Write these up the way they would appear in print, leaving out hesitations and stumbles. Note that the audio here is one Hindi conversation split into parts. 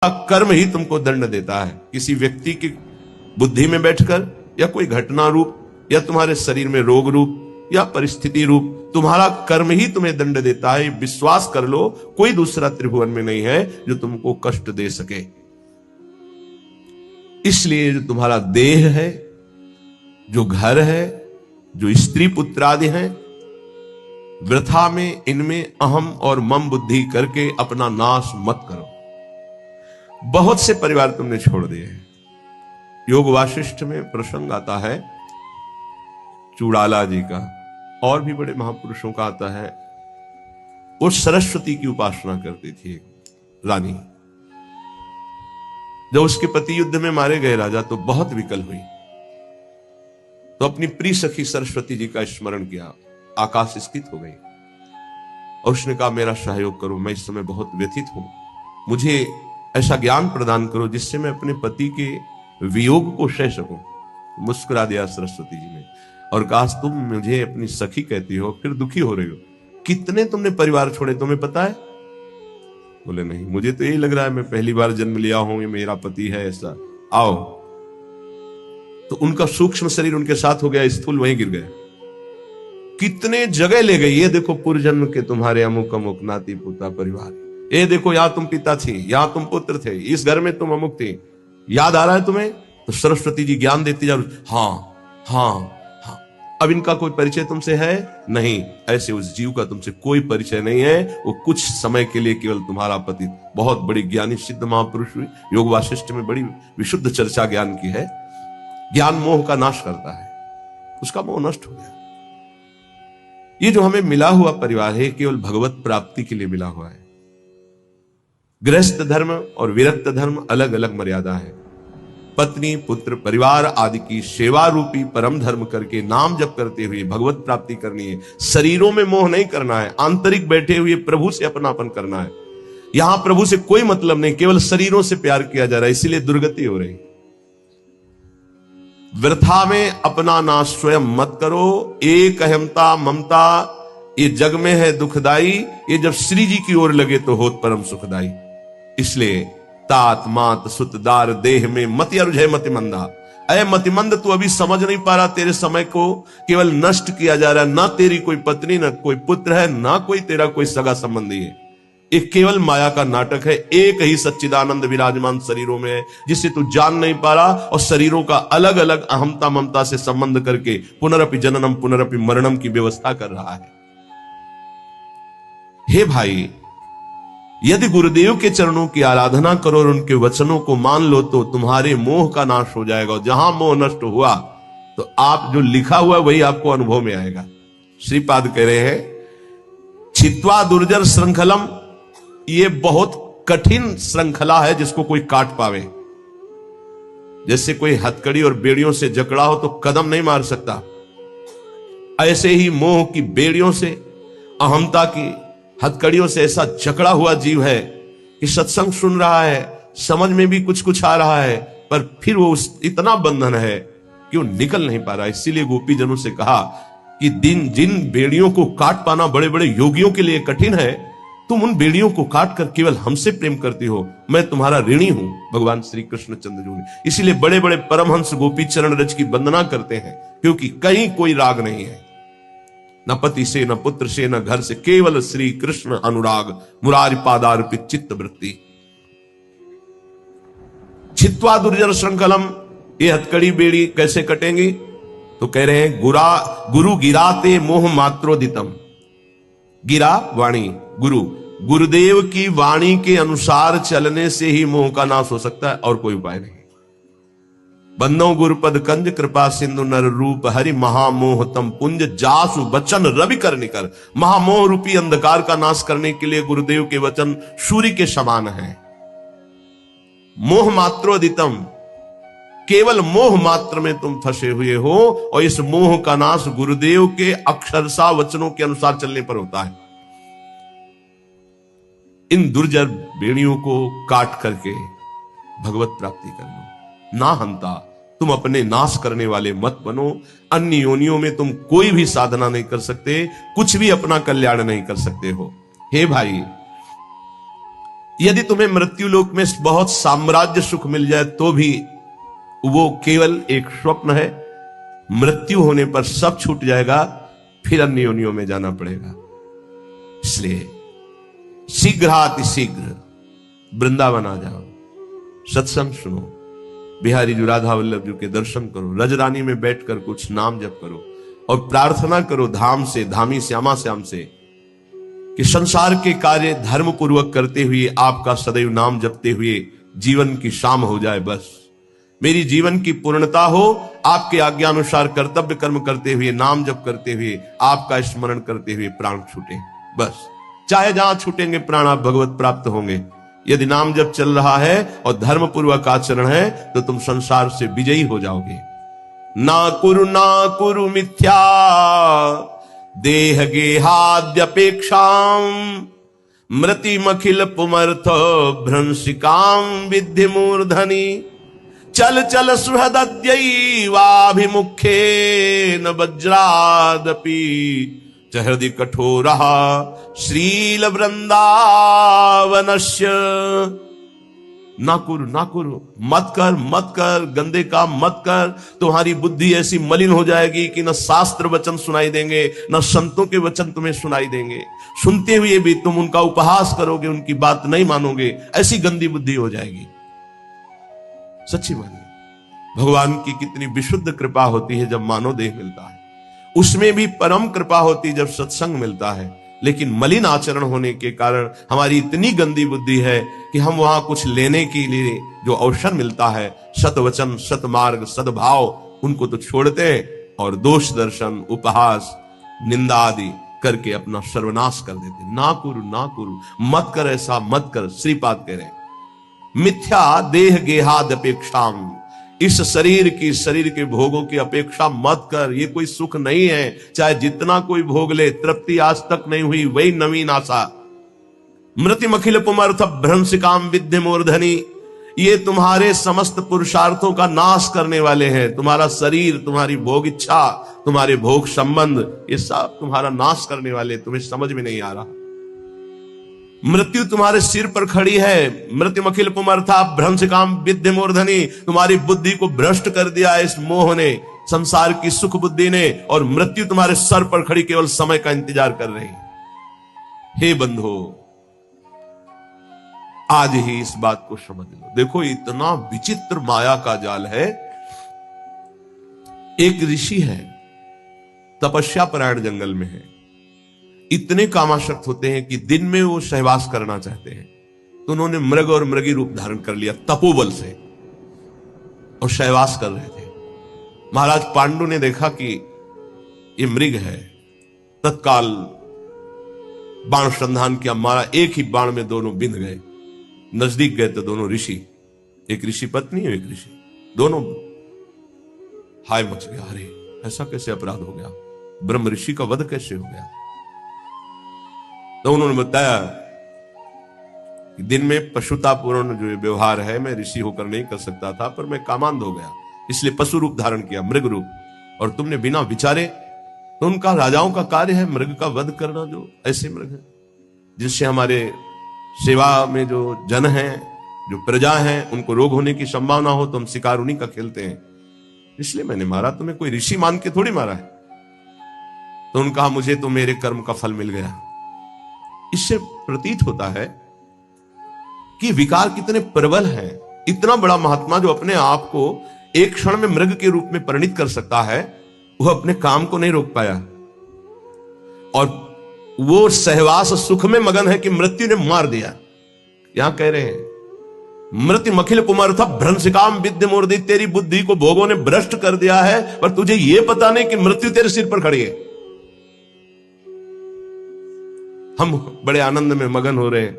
कर्म ही तुमको दंड देता है, किसी व्यक्ति की बुद्धि में बैठकर या कोई घटना रूप या तुम्हारे शरीर में रोग रूप या परिस्थिति रूप तुम्हारा कर्म ही तुम्हें दंड देता है। विश्वास कर लो, कोई दूसरा त्रिभुवन में नहीं है जो तुमको कष्ट दे सके। इसलिए जो तुम्हारा देह है, जो घर है, जो स्त्री पुत्र आदि हैं, वृथा में इनमें अहम और मम बुद्धि करके अपना नाश मत करो। बहुत से परिवार तुमने छोड़ दिए हैं। योग वाशिष्ठ में प्रसंग आता है चूड़ाला जी का, और भी बड़े महापुरुषों का आता है। वो सरस्वती की उपासना करती थी रानी। जब उसके पति युद्ध में मारे गए राजा तो बहुत विकल हुई, तो अपनी प्रिय सखी सरस्वती जी का स्मरण किया, आकाश स्थित हो गई और उसने कहा मेरा सहयोग करो, मैं इस समय बहुत व्यथित हूं, मुझे ऐसा ज्ञान प्रदान करो जिससे मैं अपने पति के वियोग को सह सकूं। मुस्कुरा दिया सरस्वती जी ने और कहा तुम मुझे अपनी सखी कहती हो, फिर दुखी हो रही हो, कितने तुमने परिवार छोड़े तुम्हें पता है? बोले नहीं, मुझे तो यही लग रहा है मैं पहली बार जन्म लिया हूं, ये मेरा पति है ऐसा। आओ, तो उनका सूक्ष्म शरीर उनके साथ हो गया, स्थूल वहीं गिर गए। कितने जगह ले गई, ये देखो पूर्वजन्म के तुम्हारे अमुक अमुक नाती पोता परिवार, ये देखो यहां तुम पिता थी, यहां तुम पुत्र थे, इस घर में तुम अमुक थे, याद आ रहा है तुम्हें? तो सरस्वती जी ज्ञान देती जा, हाँ हाँ हाँ। अब इनका कोई परिचय तुमसे है नहीं, ऐसे उस जीव का तुमसे कोई परिचय नहीं है। वो कुछ समय के लिए केवल तुम्हारा पति, बहुत बड़ी ज्ञानी सिद्ध महापुरुष हुई, योग वाशिष्ठ में बड़ी विशुद्ध चर्चा ज्ञान की है। ज्ञान मोह का नाश करता है, उसका मोह नष्ट हो गया। ये जो हमें मिला हुआ परिवार है केवल भगवत प्राप्ति के लिए मिला हुआ है। गृहस्थ धर्म और विरक्त धर्म अलग अलग मर्यादा है। पत्नी पुत्र परिवार आदि की सेवा रूपी परम धर्म करके नाम जप करते हुए भगवत प्राप्ति करनी है। शरीरों में मोह नहीं करना है, आंतरिक बैठे हुए प्रभु से अपनापन करना है। यहां प्रभु से कोई मतलब नहीं, केवल शरीरों से प्यार किया जा रहा है, इसीलिए दुर्गति हो रही। वृथा में अपना नाश स्वयं मत करो। एक अहमता ममता ये जग में है दुखदाई, ये जब श्री जी की ओर लगे तो होत परम सुखदाई। इसलिए तात मात सुतदार देह में मति अरुझे मतिमंदा। अय मतिमंद, तू अभी समझ नहीं पा रहा, तेरे समय को केवल नष्ट किया जा रहा है। ना तेरी कोई पत्नी, ना कोई पुत्र है, ना कोई तेरा कोई सगा संबंधी है। एक केवल माया का नाटक है। एक ही सच्चिदानंद विराजमान शरीरों में है, जिसे तू जान नहीं पा रहा, और शरीरों का अलग अलग अहमता ममता से संबंध करके पुनरपि जननम पुनरपि मरणम की व्यवस्था कर रहा है। हे भाई, यदि गुरुदेव के चरणों की आराधना करो और उनके वचनों को मान लो तो तुम्हारे मोह का नाश हो जाएगा। और जहां मोह नष्ट हुआ तो आप जो लिखा हुआ वही आपको अनुभव में आएगा। श्रीपाद कह रहे हैं छित्वा दुर्जर श्रृंखलम, ये बहुत कठिन श्रृंखला है जिसको कोई काट पावे। जैसे कोई हथकड़ी और बेड़ियों से जकड़ा हो तो कदम नहीं मार सकता, ऐसे ही मोह की बेड़ियों से, अहमता की हथकड़ियों से ऐसा जकड़ा हुआ जीव है कि सत्संग सुन रहा है, समझ में भी कुछ कुछ आ रहा है, पर फिर वो इतना बंधन है कि वो निकल नहीं पा रहा। इसीलिए गोपीजनों से कहा कि जिन बेड़ियों को काट पाना बड़े बड़े योगियों के लिए कठिन है, तुम उन बेड़ियों को काट कर केवल हमसे प्रेम करती हो, मैं तुम्हारा ऋणी हूं। भगवान श्री कृष्ण चंद्र जी ने इसीलिए बड़े बड़े परमहंस गोपी चरण रज की वंदना करते हैं, क्योंकि कहीं कोई राग नहीं है, न पति से, न पुत्र से, न घर से, केवल श्री कृष्ण अनुराग, मुरारी पादार्पित चित्त वृत्ति। छित्वा दुर्जर श्रृंखलम, ये हथकड़ी बेड़ी कैसे कटेंगी? तो कह रहे हैं गुरु गिराते मोह मात्रोदितम। गिरा वाणी, गुरुदेव की वाणी के अनुसार चलने से ही मोह का नाश हो सकता है, और कोई उपाय नहीं। बंदो गुरुपद कंज कृपा सिंधु नर रूप हरि महामोह तम पुंज जासु वचन रवि कर निकर। महामोह रूपी अंधकार का नाश करने के लिए गुरुदेव के वचन सूर्य के समान है। मोह मात्रोदितम, केवल मोह मात्र में तुम फंसे हुए हो, और इस मोह का नाश गुरुदेव के अक्षरशः वचनों के अनुसार चलने पर होता है। इन दुर्जर बेड़ियों को काट करके भगवत प्राप्ति कर लो। ना हंता, तुम अपने नाश करने वाले मत बनो। अन्य योनियों में तुम कोई भी साधना नहीं कर सकते, कुछ भी अपना कल्याण नहीं कर सकते हो। हे भाई, यदि तुम्हें मृत्यु लोक में बहुत साम्राज्य सुख मिल जाए तो भी वो केवल एक स्वप्न है। मृत्यु होने पर सब छूट जाएगा, फिर अन्य योनियों में जाना पड़ेगा। इसलिए शीघ्रातिशीघ्र वृंदावन आ जाओ, सत्संग सुनो, बिहारी जी राधा वल्लभ जी के दर्शन करो, रजरानी में बैठकर कुछ नाम जप करो और प्रार्थना करो धाम से, धामी श्यामा श्याम से कि संसार के कार्य धर्म पूर्वक करते हुए आपका सदैव नाम जपते हुए जीवन की शाम हो जाए। बस मेरी जीवन की पूर्णता हो, आपके आज्ञानुसार कर्तव्य कर्म करते हुए, नाम जप करते हुए, आपका स्मरण करते हुए प्राण छूटे। बस चाहे जहां छूटेंगे प्राण आप भगवत प्राप्त होंगे। यदि नाम जप चल रहा है और धर्म पूर्वक आचरण है तो तुम संसार से विजयी हो जाओगे। ना कुरु मिथ्या देह गेहाद्यपेक्षाम मृतिमखिल पुमर्थ भ्रंशिकाम विद्धि मूर्धनि चल चल सुहृदद्यैवाभिमुखे न वज्रादपि च हृदि कठोरः श्रील वृंदावनस्य। ना कुरु, मत कर, गंदे काम मत कर। तुम्हारी बुद्धि ऐसी मलिन हो जाएगी कि न शास्त्र वचन सुनाई देंगे, न संतों के वचन तुम्हें सुनाई देंगे। सुनते हुए भी तुम उनका उपहास करोगे, उनकी बात नहीं मानोगे, ऐसी गंदी बुद्धि हो जाएगी। सच्ची मानिए, भगवान की कितनी विशुद्ध कृपा होती है जब मानव देह मिलता है। उसमें भी परम कृपा होती है जब सत्संग मिलता है। लेकिन मलिन आचरण होने के कारण हमारी इतनी गंदी बुद्धि है कि हम वहां कुछ लेने के लिए जो अवसर मिलता है, सतवचन, सतमार्ग, सद्भाव, उनको तो छोड़ते हैं और दोष दर्शन, उपहास, निंदा आदि करके अपना सर्वनाश कर देते। ना कुरु, मत कर, ऐसा मत कर। श्रीपाद कह रहे हैं मिथ्या देह गेहाद अपेक्षाम, इस शरीर के भोगों की अपेक्षा मत कर। ये कोई सुख नहीं है, चाहे जितना कोई भोग ले, तृप्ति आज तक नहीं हुई, वही नवीन आशा। मृतिमखिल पुमर्थ भ्रंशिकाम विद्धि मूर्धनि, ये तुम्हारे समस्त पुरुषार्थों का नाश करने वाले हैं। तुम्हारा शरीर, तुम्हारी भोग इच्छा, तुम्हारे भोग संबंध, ये सब तुम्हारा नाश करने वाले, तुम्हें समझ में नहीं आ रहा। मृत्यु तुम्हारे सिर पर खड़ी है। मृत्युमखिल पुमर्था भ्रंशिकाम विद्धि मूर्धनि, तुम्हारी बुद्धि को भ्रष्ट कर दिया इस मोह ने, संसार की सुख बुद्धि ने, और मृत्यु तुम्हारे सर पर खड़ी केवल समय का इंतजार कर रही। हे बंधो, आज ही इस बात को समझ लो। देखो इतना विचित्र माया का जाल है। एक ऋषि है, तपस्या परायण जंगल में है, इतने कामासक्त होते हैं कि दिन में वो सहवास करना चाहते हैं, तो उन्होंने मृग और मृगी रूप धारण कर लिया तपोबल से और सहवास कर रहे थे। महाराज पांडु ने देखा कि ये मृग है, तत्काल बाण संधान किया, मारा। एक ही बाण में दोनों बिंध गए। नजदीक गए तो दोनों ऋषि, एक ऋषि पत्नी और एक ऋषि, दोनों हाय मच गया। अरे ऐसा कैसे अपराध हो गया, ब्रह्म ऋषि का वध कैसे हो गया। तो उन्होंने बताया कि दिन में पशुतापूर्ण जो व्यवहार है, मैं ऋषि होकर नहीं कर सकता था, पर मैं कामांध हो गया, इसलिए पशु रूप धारण किया, मृग रूप। और तुमने बिना विचारे, तो उनका राजाओं का कार्य है मृग का वध करना। जो ऐसे मृग हैं जिससे हमारे सेवा में जो जन हैं, जो प्रजा हैं, उनको रोग होने की संभावना हो, तो हम शिकार उन्हीं का खेलते हैं, इसलिए मैंने मारा। तुम्हें कोई ऋषि मान के थोड़ी मारा है। तो उन्होंने कहा मुझे तो मेरे कर्म का फल मिल गया। इससे प्रतीत होता है कि विकार कितने प्रबल हैं। इतना बड़ा महात्मा जो अपने आप को एक क्षण में मृग के रूप में परिणित कर सकता है, वह अपने काम को नहीं रोक पाया और वो सहवास सुख में मगन है कि मृत्यु ने मार दिया। यहां कह रहे हैं मृत्यु मखिल पुमर्थ भ्रंशिकाम विद्धि मूर्धनि, तेरी बुद्धि को भोगों ने भ्रष्ट कर दिया है, पर तुझे यह पता नहीं कि मृत्यु तेरे सिर पर खड़ी है। हम बड़े आनंद में मगन हो रहे हैं,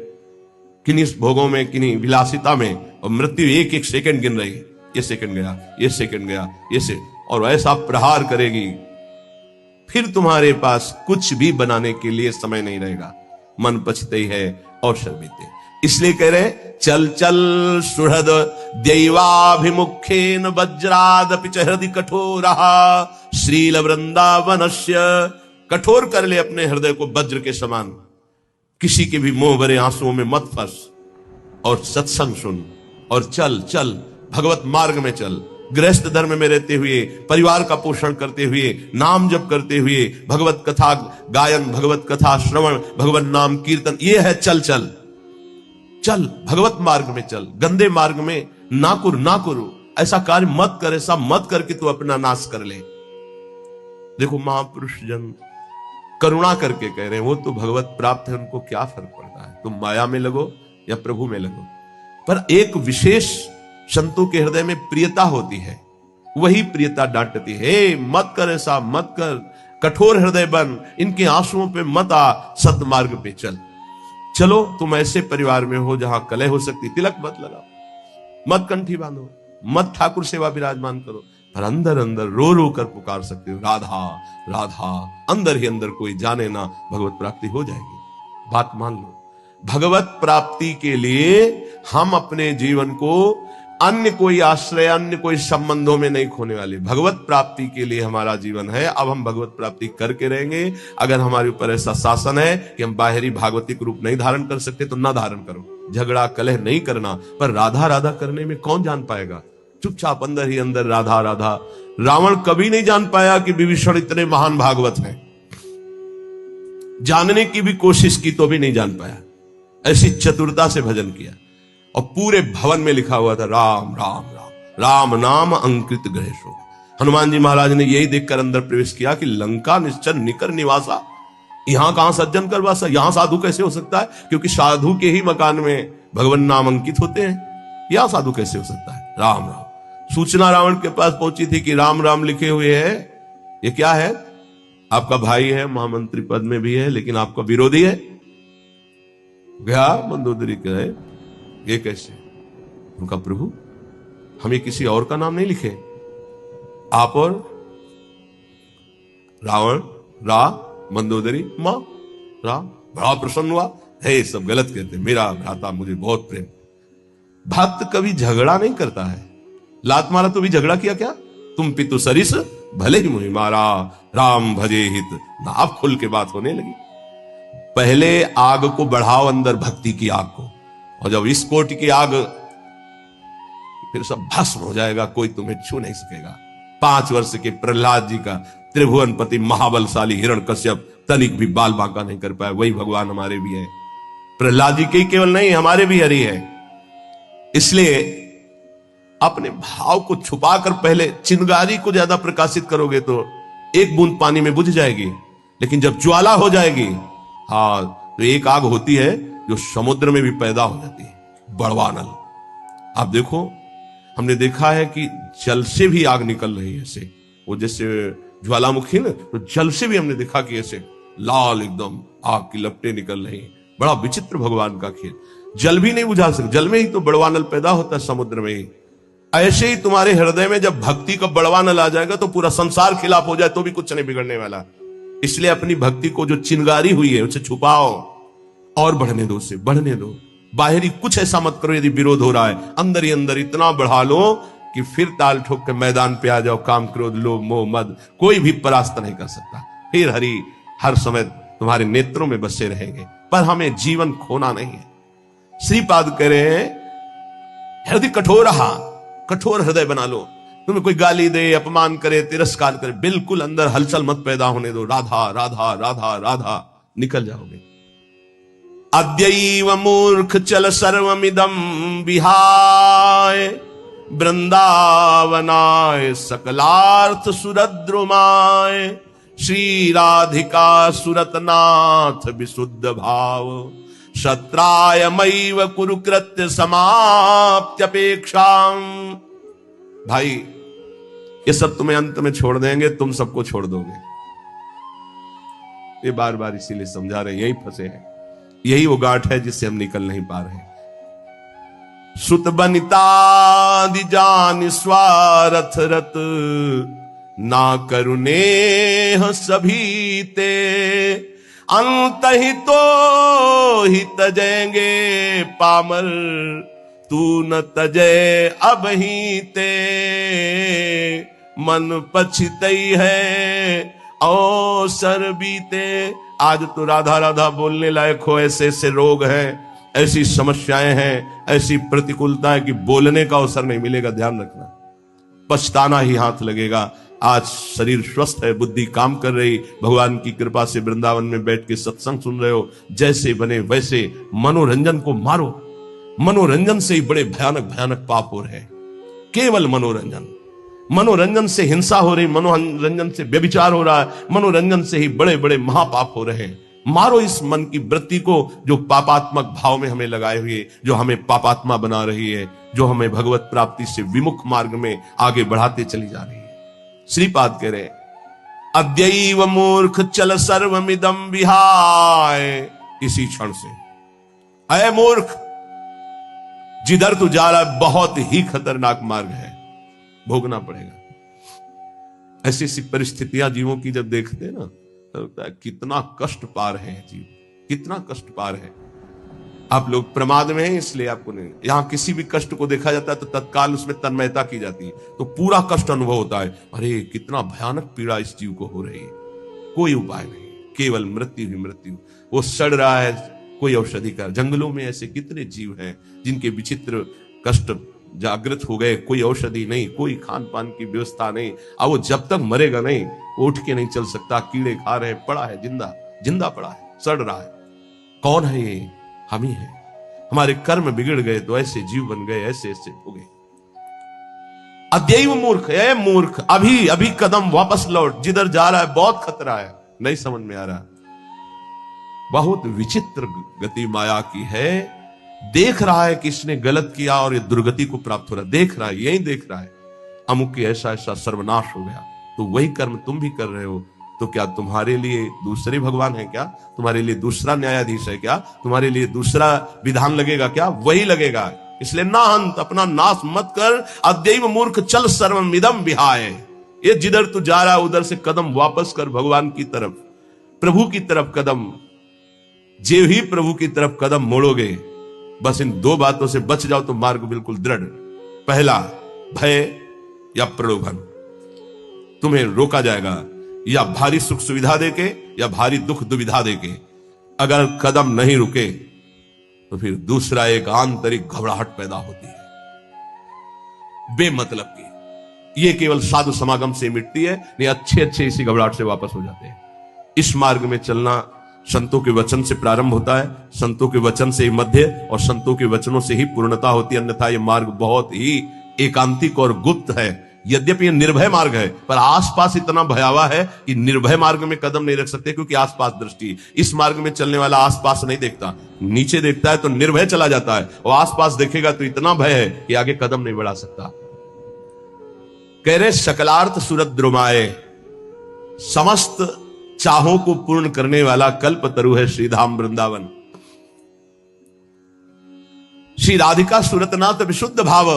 किन्हीं भोगों में, किन्हीं विलासिता में, और मृत्यु एक एक सेकंड गिन रही है। ये सेकंड गया, ये सेकंड गया, ये से, और ऐसा प्रहार करेगी, फिर तुम्हारे पास कुछ भी बनाने के लिए समय नहीं रहेगा। मन पछते ही है और शर्मिते। इसलिए कह रहे चल चल सुहृद दैवाभिमुखेन वज्रादपि च हृदि कठोरः श्रील वृंदावनस्य। कठोर कर ले अपने हृदय को वज्र के समान, किसी के भी मोह भरे आंसुओं में मत फंस। और सत्संग सुन और चल चल भगवत मार्ग में चल। गृहस्थ धर्म में रहते हुए, परिवार का पोषण करते हुए, नाम जप करते हुए, भगवत कथा गायन, भगवत कथा श्रवण, भगवत नाम कीर्तन, ये है चल चल चल, भगवत मार्ग में चल। गंदे मार्ग में ना करो, ऐसा कार्य मत कर, ऐसा मत करके तू अपना नाश कर ले। देखो महापुरुष जन करुणा करके कह रहे हैं, वो तो भगवत प्राप्त है, उनको क्या फर्क पड़ता है, तुम माया में लगो या प्रभु में लगो। पर एक विशेष संतों के हृदय में प्रियता होती है, वही प्रियता डांटती है, मत कर, ऐसा मत कर, कठोर हृदय बन, इनके आंसुओं पे मत आ, सत्मार्ग पे चल। चलो तुम ऐसे परिवार में हो जहां कलह हो सकती, तिलक मत लगाओ, मत कंठी बांधो, मत ठाकुर सेवा विराजमान करो, पर अंदर अंदर रो रो कर पुकार सकते हो, राधा राधा, अंदर ही अंदर कोई जाने ना, भगवत प्राप्ति हो जाएगी। बात मान लो। भगवत प्राप्ति के लिए हम अपने जीवन को अन्य कोई आश्रय, अन्य कोई संबंधों में नहीं खोने वाले। भगवत प्राप्ति के लिए हमारा जीवन है। अब हम भगवत प्राप्ति करके रहेंगे। अगर हमारे ऊपर ऐसा शासन है कि हम बाहरी भागवतिक रूप नहीं धारण कर सकते तो ना धारण करो, झगड़ा कलह नहीं करना। पर राधा राधा करने में कौन जान पाएगा, चुपचाप अंदर ही अंदर राधा राधा। रावण कभी नहीं जान पाया कि विभीषण इतने महान भागवत हैं, जानने की भी कोशिश की तो भी नहीं जान पाया। ऐसी चतुरता से भजन किया और पूरे भवन में लिखा हुआ था राम राम राम, राम नाम अंकित ग्रह शोभा। हनुमान जी महाराज ने यही देखकर अंदर प्रवेश किया कि लंका निश्चर निकर निवासा, यहां कहां सज्जन कर वासा, यहां साधु कैसे हो सकता है, क्योंकि साधु के ही मकान में भगवान नाम अंकित होते हैं, यहां साधु कैसे हो सकता है। राम राम। सूचना रावण के पास पहुंची थी कि राम राम लिखे हुए हैं, ये क्या है, आपका भाई है, महामंत्री पद में भी है, लेकिन आपका विरोधी है। गया मंदोदरी कहे ये कैसे, उनका प्रभु हमें किसी और का नाम नहीं लिखे, आप और रावण, रा मंदोदरी मां राम। बड़ा प्रसन्न हुआ, है सब गलत कहते, मेरा भ्राता मुझे बहुत प्रेम। भक्त कभी झगड़ा नहीं करता है, लात मारा तो भी झगड़ा किया क्या, तुम पितु सरिस भले ही मुझे मारा, राम भजे हित, नाप खुल के बात होने लगी। पहले आग को बढ़ाओ, अंदर भक्ति की आग को, और जब इस कोटि की आग, फिर सब भस्म हो जाएगा, कोई तुम्हें छू नहीं सकेगा। 5 वर्ष के प्रहलाद जी का त्रिभुवनपति महाबलशाली हिरण्यकश्यप तनिक भी बाल बांका नहीं कर पाया, वही भगवान हमारे भी है। प्रहलाद जी के केवल नहीं, हमारे भी हरि है। इसलिए अपने भाव को छुपाकर पहले चिंगारी को ज्यादा प्रकाशित करोगे तो एक बूंद पानी में बुझ जाएगी, लेकिन जब ज्वाला हो जाएगी, हाँ, तो एक आग होती है जो समुद्र में भी पैदा हो जाती है, बड़वानल। आप देखो, हमने देखा है कि जल से भी आग निकल रही है, ऐसे वो जैसे ज्वालामुखी ना, तो जल से भी हमने देखा कि ऐसे लाल एकदम आग की लपटें निकल रही। बड़ा विचित्र भगवान का खेल। जल भी नहीं बुझा सकते, जल में ही तो बड़वानल पैदा होता है, समुद्र में ही। ऐसे ही तुम्हारे हृदय में जब भक्ति का बड़वानल आ जाएगा तो पूरा संसार खिलाफ हो जाए तो भी कुछ नहीं बिगड़ने वाला। इसलिए अपनी भक्ति को जो चिंगारी हुई है उसे छुपाओ और बढ़ने दो, उसे बढ़ने दो। बाहरी कुछ ऐसा मत करो, यदि विरोध हो रहा है अंदर ही अंदर इतना बढ़ा लो कि फिर ताल ठोक के मैदान पे आ जाओ। काम, क्रोध, लोभ, मोह, मद कोई भी परास्त नहीं कर सकता। फिर हरि हर समय तुम्हारे नेत्रों में बसे रहेंगे, पर हमें जीवन खोना नहीं है। श्रीपाद कह रहे हैं, हृदय कठोर रहा, कठोर हृदय बना लो। तुम्हें कोई गाली दे, अपमान करे, तिरस्कार करे, बिल्कुल अंदर हलचल मत पैदा होने दो। राधा राधा राधा राधा, निकल जाओगे। अद्यैव मूर्ख चल सर्वमिदं विहाय, वृंदावनाय सकलार्थ सुरद्रुमाय, श्री राधिका सुरतनाथ विशुद्ध भाव, शत्राय मैव कुरुकृत्य समाप्त्यपेक्षां। भाई ये सब तुम्हें अंत में छोड़ देंगे, तुम सबको छोड़ दोगे। ये बार बार इसीलिए समझा रहे, यही फंसे हैं, यही वो गांठ है जिससे हम निकल नहीं पा रहे। सुत बनिता जान स्वारथ रत, ना करुणे सभी ते, अंत ही तो ही तजेंगे पामर, तू न तजे अब ही ते, मन पछतई है अवसर बीते। आज तो राधा राधा बोलने लायक हो, ऐसे ऐसे रोग हैं, ऐसी समस्याएं हैं, ऐसी प्रतिकूलता है कि बोलने का अवसर नहीं मिलेगा। ध्यान रखना, पछताना ही हाथ लगेगा। आज शरीर स्वस्थ है, बुद्धि काम कर रही, भगवान की कृपा से वृंदावन में बैठ के सत्संग सुन रहे हो, जैसे बने वैसे मनोरंजन को मारो। मनोरंजन से ही बड़े भयानक भयानक पाप हो रहे हैं। केवल मनोरंजन, मनोरंजन से हिंसा हो रही, मनोरंजन से व्यभिचार हो रहा है, मनोरंजन से ही बड़े बड़े महापाप हो रहे हैं। मारो इस मन की वृत्ति को जो पापात्मक भाव में हमें लगाए हुए, जो हमें पापात्मा बना रही है, जो हमें भगवत प्राप्ति से विमुख मार्ग में आगे बढ़ाते चली जा रही है। श्रीपाद कह रहे, अद्यैव मूर्ख चल सर्वमिदं विहाय। इसी क्षण से, अय मूर्ख, जिधर तू जा रहा है बहुत ही खतरनाक मार्ग है, भोगना पड़ेगा। ऐसी ऐसी परिस्थितियां जीवों की जब देखते हैं ना, तो कितना कष्ट पार है जीव, कितना कष्ट पार है। आप लोग प्रमाद में हैं इसलिए आपको नहीं, यहां किसी भी कष्ट को देखा जाता है तो तत्काल उसमें तन्मयता की जाती है, तो पूरा कष्ट अनुभव होता है। अरे कितना भयानक पीड़ा इस जीव को हो रही है, कोई उपाय नहीं, केवल मृत्यु ही मृत्यु। वो सड़ रहा है, कोई औषधि का। जंगलों में ऐसे कितने जीव हैं जिनके विचित्र कष्ट जागृत हो गए, कोई औषधि नहीं, कोई खान पान की व्यवस्था नहीं। अब वो जब तक मरेगा नहीं, उठ के नहीं चल सकता, कीड़े खा रहे हैं, पड़ा है, जिंदा जिंदा पड़ा है, सड़ रहा है। कौन है ये? हम ही हैं। हमारे कर्म बिगड़ गए तो ऐसे जीव बन गए, ऐसे ऐसे हो गए। अद्यैव मूर्ख, ए मूर्ख, अभी अभी कदम वापस लौट, जिधर जा रहा है बहुत खतरा है, नहीं समझ में आ रहा। बहुत विचित्र गति माया की है। देख रहा है कि इसने गलत किया और ये दुर्गति को प्राप्त हो रहा है, देख रहा है, यही देख रहा है, अमुक के ऐसा ऐसा सर्वनाश हो गया। तो वही कर्म तुम भी कर रहे हो, तो क्या तुम्हारे लिए दूसरे भगवान है क्या? तुम्हारे लिए दूसरा न्यायाधीश है क्या? तुम्हारे लिए दूसरा विधान लगेगा क्या? वही लगेगा। इसलिए ना हंत, अपना नाश मत कर। अद्यैव मूर्ख चल सर्वमिदं विहाय। ये जिधर तू जा रहा है उधर से कदम वापस कर, भगवान की तरफ, प्रभु की तरफ कदम। जे ही प्रभु की तरफ कदम मोड़ोगे, बस इन दो बातों से बच जाओ तो मार्ग बिल्कुल दृढ़। पहला, भय या प्रलोभन, तुम्हें रोका जाएगा या भारी सुख सुविधा देके या भारी दुख दुविधा देके। अगर कदम नहीं रुके तो फिर दूसरा एक आंतरिक घबराहट पैदा होती है बेमतलब की। ये केवल साधु समागम से मिटती है, नहीं अच्छे अच्छे इसी घबराहट से वापस हो जाते हैं। इस मार्ग में चलना संतों के वचन से प्रारंभ होता है, संतों के वचन से ही मध्य और संतों के वचनों से ही पूर्णता होती है। अन्यथा यह मार्ग बहुत ही एकांतिक और गुप्त है। यद्यपि यह निर्भय मार्ग है, पर आसपास इतना भयावह है कि निर्भय मार्ग में कदम नहीं रख सकते, क्योंकि आसपास दृष्टि। इस मार्ग में चलने वाला आसपास नहीं देखता, नीचे देखता है तो निर्भय चला जाता है, और आसपास देखेगा तो इतना भय है कि आगे कदम नहीं बढ़ा सकता। कह रहे सकलार्थ सूरत द्रुमाए, समस्त चाहों को पूर्ण करने वाला कल्प तरु है श्रीधाम वृंदावन। श्री राधिका सुरतनाथ विशुद्ध भाव,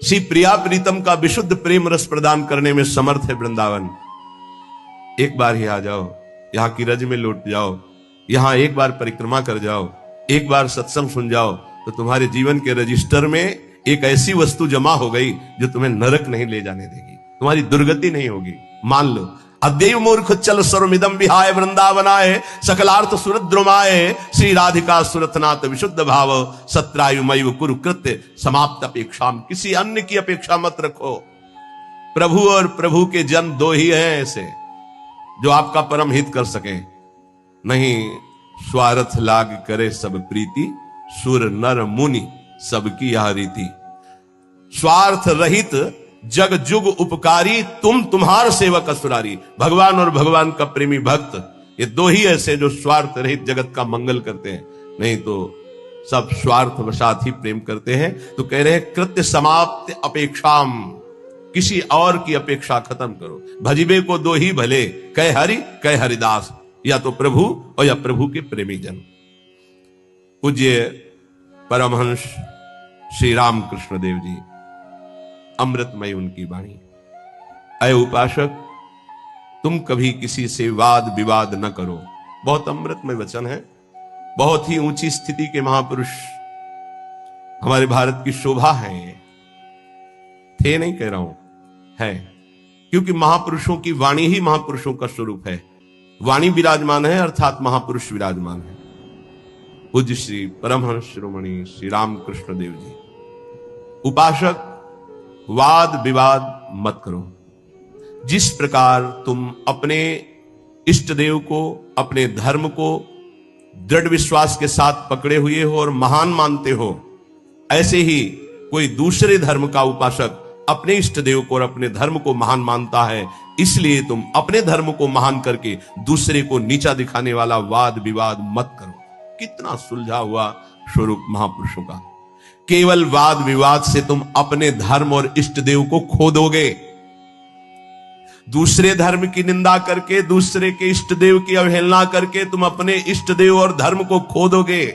श्री प्रिया प्रीतम का विशुद्ध प्रेम रस प्रदान करने में समर्थ है वृंदावन। एक बार ही आ जाओ, यहां की रज में लौट जाओ, यहां एक बार परिक्रमा कर जाओ, एक बार सत्संग सुन जाओ, तो तुम्हारे जीवन के रजिस्टर में एक ऐसी वस्तु जमा हो गई जो तुम्हें नरक नहीं ले जाने देगी, तुम्हारी दुर्गति नहीं होगी। मान लो, अद्यैव मूर्ख चल सर्वमिदं विहाय वृंदावनाय, सकलार्थ सुरत द्रुमाय, श्री राधिका सुरतनाथ विशुद्ध भाव, सत्रायुमैव कुरु कृत्य समाप्त अपेक्षाम। किसी अन्य की अपेक्षा मत रखो। प्रभु और प्रभु के जन दो ही हैं ऐसे जो आपका परम हित कर सके। नहीं, स्वार्थ लाग करे सब प्रीति, सुर नर मुनि सबकी यह रीति। स्वार्थ रहित जग जुग उपकारी, तुम तुम्हार सेवक असुरारी। भगवान और भगवान का प्रेमी भक्त, ये दो ही ऐसे जो स्वार्थ रहित जगत का मंगल करते हैं, नहीं तो सब स्वार्थ वशात ही प्रेम करते हैं। तो कह रहे हैं कृत्य समाप्त अपेक्षाम, किसी और की अपेक्षा खत्म करो। भजिबे को दो ही भले, कह हरि कह हरिदास, या तो प्रभु और या प्रभु के प्रेमी जन। पूज्य परमहंस श्री राम कृष्ण देव जी, अमृतमय उनकी वाणी। अय उपासक, तुम कभी किसी से वाद विवाद न करो। बहुत अमृतमय वचन है। बहुत ही ऊंची स्थिति के महापुरुष हमारे भारत की शोभा है। थे नहीं कह रहा हूं, है, क्योंकि महापुरुषों की वाणी ही महापुरुषों का स्वरूप है। वाणी विराजमान है अर्थात महापुरुष विराजमान है। पूज्य श्री परमहंस शिरोमणि श्री रामकृष्ण देव जी। उपासक, वाद विवाद मत करो। जिस प्रकार तुम अपने इष्ट देव को, अपने धर्म को दृढ़ विश्वास के साथ पकड़े हुए हो और महान मानते हो, ऐसे ही कोई दूसरे धर्म का उपासक अपने इष्ट देव को और अपने धर्म को महान मानता है। इसलिए तुम अपने धर्म को महान करके दूसरे को नीचा दिखाने वाला वाद विवाद मत करो। कितना सुलझा हुआ स्वरूप महापुरुषों का। केवल वाद विवाद से तुम अपने धर्म और इष्ट देव को खो दोगे। दूसरे धर्म की निंदा करके, दूसरे के इष्ट देव की अवहेलना करके तुम अपने इष्ट देव और धर्म को खो दोगे।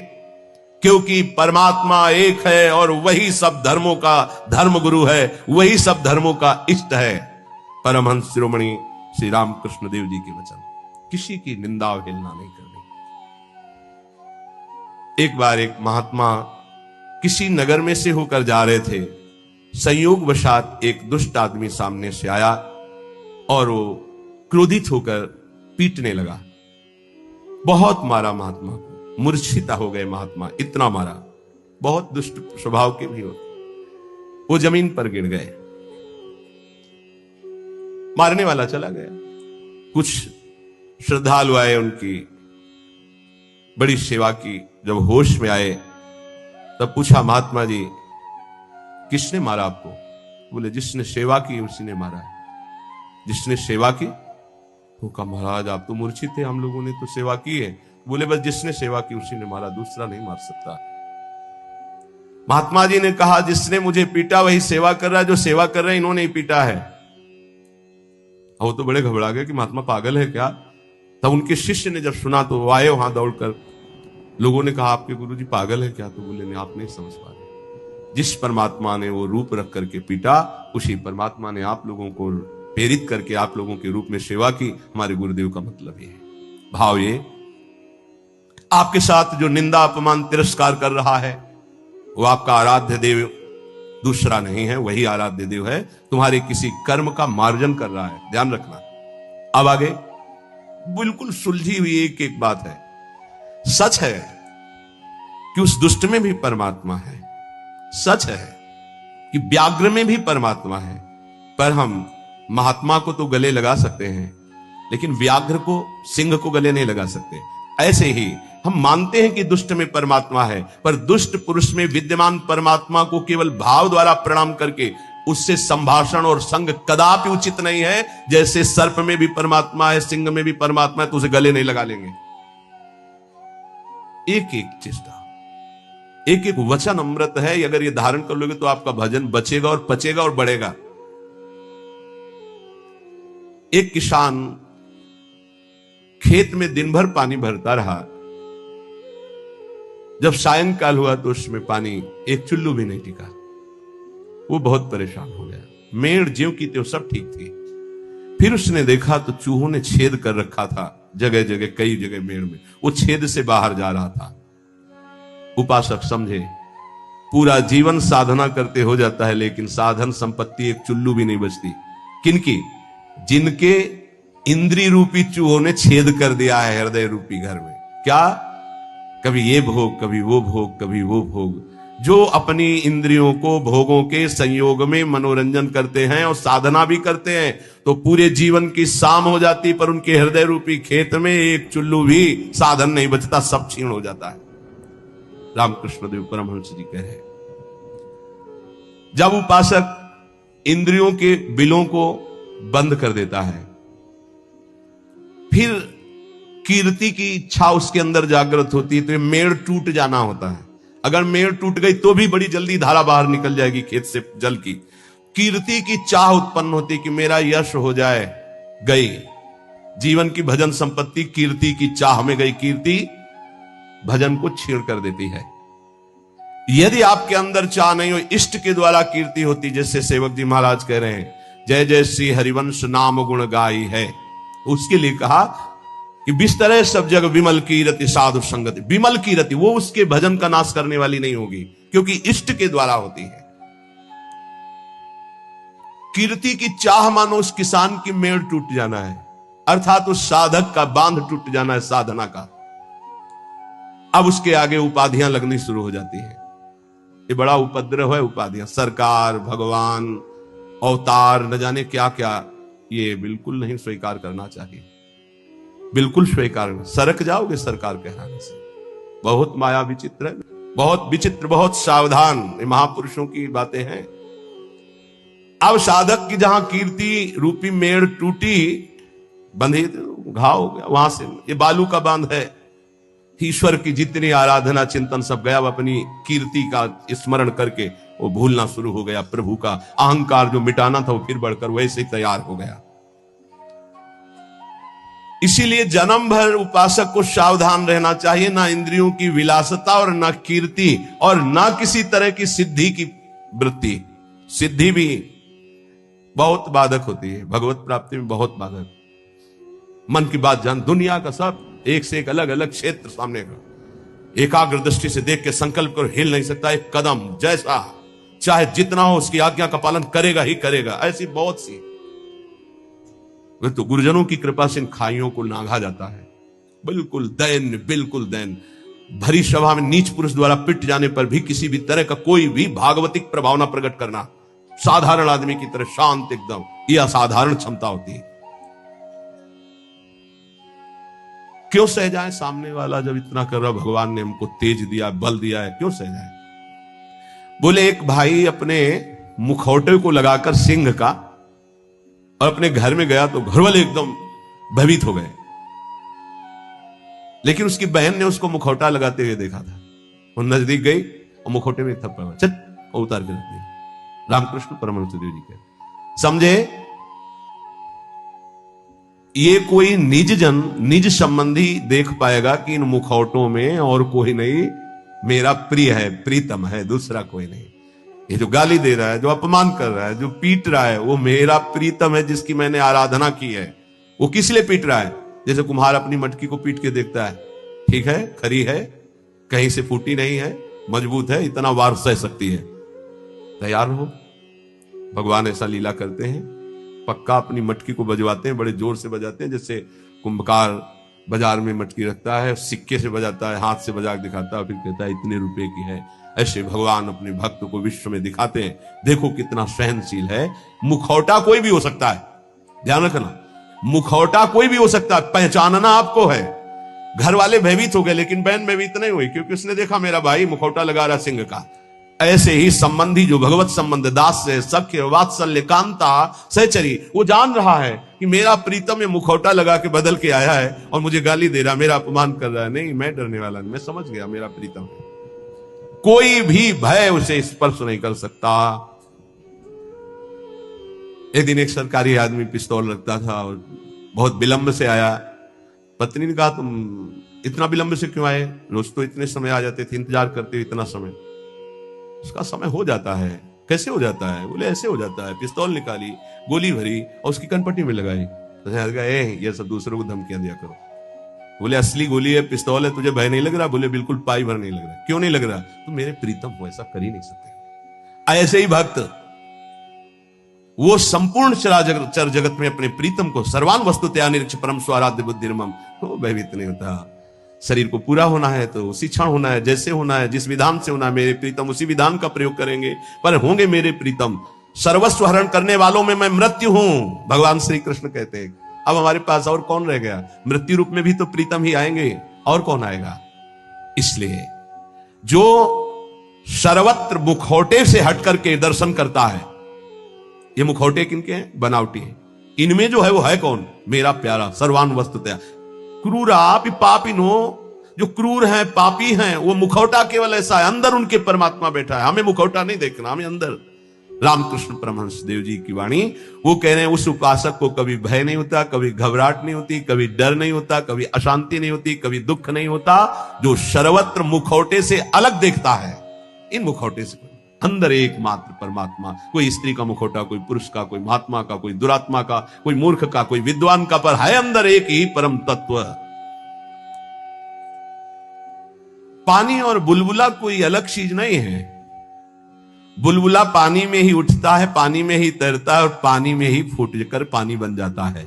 क्योंकि परमात्मा एक है और वही सब धर्मों का धर्म गुरु है, वही सब धर्मों का इष्ट है। परमहंस शिरोमणि श्री रामकृष्ण देव जी के वचन। किसी की निंदा अवहेलना नहीं करनी। एक बार एक महात्मा किसी नगर में से होकर जा रहे थे। संयोगवशात एक दुष्ट आदमी सामने से आया और वो क्रोधित होकर पीटने लगा। बहुत मारा महात्मा को, मूर्छिता हो गए महात्मा, इतना मारा। बहुत दुष्ट स्वभाव के भी होते। वो जमीन पर गिर गए। मारने वाला चला गया। कुछ श्रद्धालु आए, उनकी बड़ी सेवा की। जब होश में आए तब पूछा, महात्मा जी किसने मारा आपको? बोले जिसने सेवा की उसी ने मारा है। जिसने सेवा की? तो कहा महाराज आप तो मूर्छित थे, हम लोगों ने तो सेवा की है। बोले बस जिसने सेवा की उसी ने मारा, दूसरा नहीं मार सकता। महात्मा जी ने कहा जिसने मुझे पीटा वही सेवा कर रहा है, जो सेवा कर रहे हैं इन्होंने ही पीटा है। वो तो बड़े घबरा गए कि महात्मा पागल है क्या। तब उनके शिष्य ने जब सुना तो वो आए वहां दौड़कर। लोगों ने कहा आपके गुरुजी पागल है क्या? तो बोले नहीं, आप नहीं समझ पा रहे। जिस परमात्मा ने वो रूप रख करके पीटा, उसी परमात्मा ने आप लोगों को प्रेरित करके आप लोगों के रूप में सेवा की। हमारे गुरुदेव का मतलब ये है। भाव ये, आपके साथ जो निंदा अपमान तिरस्कार कर रहा है वो आपका आराध्य देव दूसरा नहीं है, वही आराध्य देव है। तुम्हारे किसी कर्म का मार्जन कर रहा है, ध्यान रखना। अब आगे बिल्कुल सुलझी हुई एक एक बात है। सच है कि उस दुष्ट में भी परमात्मा है। सच है कि व्याघ्र में भी परमात्मा है। पर हम महात्मा को तो गले लगा सकते हैं, लेकिन व्याघ्र को, सिंह को गले नहीं लगा सकते। ऐसे ही हम मानते हैं कि दुष्ट में परमात्मा है, पर दुष्ट पुरुष में विद्यमान परमात्मा को केवल भाव द्वारा प्रणाम करके उससे संभाषण और संग कदापि उचित नहीं है। जैसे सर्प में भी परमात्मा है, सिंह में भी परमात्मा है, तो उसे गले नहीं लगा लेंगे। एक एक चेष्टा, एक एक वचन अमृत है। अगर ये धारण कर लोगे तो आपका भजन बचेगा और पचेगा और बढ़ेगा। एक किसान खेत में दिन भर पानी भरता रहा। जब सायंकाल हुआ तो उसमें पानी एक चुल्लू भी नहीं टिका। वो बहुत परेशान हो गया। मेड़ ज्यों की त्यों सब ठीक थी। फिर उसने देखा तो चूहों ने छेद कर रखा था जगह जगह, कई जगह मेड़ में। वो छेद से बाहर जा रहा था। उपासक समझे, पूरा जीवन साधना करते हो जाता है, लेकिन साधन संपत्ति एक चुल्लू भी नहीं बचती। किनकी? जिनके इंद्रिय रूपी चूहों ने छेद कर दिया है हृदय रूपी घर में। क्या? कभी ये भोग, कभी वो भोग, कभी वो भोग। जो अपनी इंद्रियों को भोगों के संयोग में मनोरंजन करते हैं और साधना भी करते हैं, तो पूरे जीवन की शाम हो जाती, पर उनके हृदय रूपी खेत में एक चुल्लू भी साधन नहीं बचता, सब छीण हो जाता है। रामकृष्ण देव परमहंस जी कह रहे हैं, जब उपासक इंद्रियों के बिलों को बंद कर देता है, फिर कीर्ति की इच्छा उसके अंदर जागृत होती है, तो ये मेड़ टूट जाना होता है। अगर मेड़ टूट गई तो भी बड़ी जल्दी धारा बाहर निकल जाएगी खेत से जल की। कीर्ति की चाह उत्पन्न होती कि मेरा यश हो जाए। गई जीवन की भजन संपत्ति कीर्ति की चाह में गई। कीर्ति भजन को छीण कर देती है। यदि आपके अंदर चाह नहीं हो, इष्ट के द्वारा कीर्ति होती, जैसे सेवक जी महाराज कह रहे हैं, जय जय श्री हरिवंश नाम गुण गाई है। उसके लिए कहा कि बिस्तरे सब जग विमल की रति साधु संगति। विमल की रति वो उसके भजन का नाश करने वाली नहीं होगी, क्योंकि इष्ट के द्वारा होती है। कीर्ति की चाह मानो उस किसान की मेड़ टूट जाना है, अर्थात उस साधक का बांध टूट जाना है साधना का। अब उसके आगे उपाधियां लगनी शुरू हो जाती हैं। ये बड़ा उपद्रव है, उपाधियां, सरकार, भगवान, अवतार, न जाने क्या क्या। ये बिल्कुल नहीं स्वीकार करना चाहिए, बिल्कुल स्वीकार नहीं। सरक जाओगे सरकार कहलाने से। बहुत माया विचित्र है, बहुत विचित्र, बहुत सावधान। ये महापुरुषों की बातें हैं। अब साधक की जहां कीर्ति रूपी मेड़ टूटी, बंधे घाव हो गया वहां से। ये बालू का बांध है। ईश्वर की जितनी आराधना चिंतन सब गया, वो अपनी कीर्ति का स्मरण करके वो भूलना शुरू हो गया। प्रभु का अहंकार जो मिटाना था वो फिर बढ़कर वैसे ही तैयार हो गया। इसीलिए जन्म भर उपासक को सावधान रहना चाहिए, ना इंद्रियों की विलासता और ना कीर्ति और ना किसी तरह की सिद्धि की वृत्ति। सिद्धि भी बहुत बाधक होती है, भगवत प्राप्ति में बहुत बाधक। मन की बात जान, दुनिया का सब एक से एक अलग अलग क्षेत्र सामने का एकाग्र दृष्टि से देख के संकल्प कर हिल नहीं सकता एक कदम। जैसा चाहे जितना हो उसकी आज्ञा का पालन करेगा ही करेगा। ऐसी बहुत सी, वे तो गुरुजनों की कृपा से इन खाइयों को नांगा जाता है। बिल्कुल दैन, बिल्कुल दैन। भरी सभा में नीच पुरुष द्वारा पिट जाने पर भी किसी भी तरह का कोई भी भागवतिक प्रभावना प्रकट करना, साधारण आदमी की तरह शांत एकदम, यह असाधारण क्षमता होती है। क्यों सह जाए सामने वाला जब इतना कर रहा? भगवान ने हमको तेज दिया, बल दिया है, क्यों सह जाए? बोले एक भाई अपने मुखौटे को लगाकर सिंह का और अपने घर में गया तो घर वाले एकदम भयभीत हो गए, लेकिन उसकी बहन ने उसको मुखौटा लगाते हुए देखा था। वो नजदीक गई और मुखौटे में थप्पड़ चट और उतार के रख दिया। रामकृष्ण परमहंस देव जी के समझे, ये कोई निज जन, निज संबंधी देख पाएगा कि इन मुखौटों में और कोई नहीं, मेरा प्रिय है, प्रीतम है, दूसरा कोई नहीं। ये जो गाली दे रहा है, जो अपमान कर रहा है, जो पीट रहा है, वो मेरा प्रीतम है जिसकी मैंने आराधना की है। वो किस लिए पीट रहा है? जैसे कुम्हार अपनी मटकी को पीट के देखता है, ठीक है, खरी है, कहीं से फूटी नहीं है, मजबूत है, इतना वार सह सकती है, तैयार हो। भगवान ऐसा लीला करते हैं, पक्का अपनी मटकी को बजवाते हैं, बड़े जोर से बजाते हैं। जैसे कुंभकार बाजार में मटकी रखता है, सिक्के से बजाता है, हाथ से बजा के दिखाता है, फिर कहता है इतने रुपए की है। ऐसे भगवान अपने भक्त को विश्व में दिखाते हैं, देखो कितना सहनशील है। मुखौटा कोई भी हो सकता है, ध्यान रखना, मुखौटा कोई भी हो सकता है, पहचानना आपको है। घर वाले भयभीत हो गए, लेकिन बहन भयभीत नहीं हुई, क्योंकि उसने देखा मेरा भाई मुखौटा लगा रहा सिंह का। ऐसे ही संबंधी जो भगवत संबंध, दास से सख्य, वात्सल्य, कांता, सहचरी, वो जान रहा है कि मेरा प्रीतम ये मुखौटा लगा के बदल के आया है और मुझे गाली दे रहा, मेरा अपमान कर रहा है। नहीं, मैं डरने वाला नहीं, मैं समझ गया मेरा प्रीतम है। कोई भी भय उसे स्पर्श नहीं कर सकता। एक दिन एक सरकारी आदमी पिस्तौल रखता था और बहुत विलंब से आया। पत्नी ने कहा तुम इतना विलंब से क्यों आए? रोज तो इतने समय आ जाते थे, इंतजार करते हो इतना समय। उसका समय हो जाता है। कैसे हो जाता है? बोले ऐसे हो जाता है। पिस्तौल निकाली, गोली भरी और उसकी कनपट्टी में लगाई। तो ये सब दूसरों को धमकियां दिया करो। बोले असली गोली है, पिस्तौल है, तुझे भय नहीं लग रहा? बोले बिल्कुल पाई भर नहीं लग रहा। क्यों नहीं लग रहा? तुम मेरे प्रीतम हो, ऐसा कर ही नहीं सकते। ऐसे ही भक्त, वो संपूर्ण चर जगत में अपने प्रीतम को सर्वान वस्तुतया निरीक्ष परम स्वाराध्य बुद्धिर्मम, तो भयभीत नहीं होता। शरीर को पूरा होना है तो उसी क्षण होना है, जैसे होना है, जिस विधान से होना है, मेरे प्रीतम उसी विधान का प्रयोग करेंगे, पर होंगे मेरे प्रीतम। सर्वस्व हरण करने वालों में मैं मृत्यु हूं, भगवान श्री कृष्ण कहते हैं। अब हमारे पास और कौन रह गया? मृत्यु रूप में भी तो प्रीतम ही आएंगे, और कौन आएगा? इसलिए जो सर्वत्र मुखौटे से हट करके दर्शन करता है, ये मुखौटे किनके हैं? बनावटी है। इनमें जो है वो है कौन? मेरा प्यारा, सर्वान वस्तुतया। क्रूरा पापिनो, जो क्रूर हैं, पापी हैं, वो मुखौटा केवल ऐसा है, अंदर उनके परमात्मा बैठा है। हमें मुखौटा नहीं देखना, हमें अंदर। रामकृष्ण परमहंस देव जी की वाणी, वो कह रहे हैं उस उपासक को कभी भय नहीं होता, कभी घबराहट नहीं होती, कभी डर नहीं होता, कभी अशांति नहीं होती, कभी दुख नहीं होता, जो सर्वत्र मुखौटे से अलग देखता है। इन मुखौटे से अंदर एकमात्र परमात्मा, कोई स्त्री का मुखौटा, कोई पुरुष का, कोई महात्मा का, कोई दुरात्मा का, कोई मूर्ख का, कोई विद्वान का, पर है अंदर एक ही परम तत्व। पानी और बुलबुला कोई अलग चीज नहीं है। बुलबुला पानी में ही उठता है, पानी में ही तैरता है और पानी में ही फूट कर पानी बन जाता है।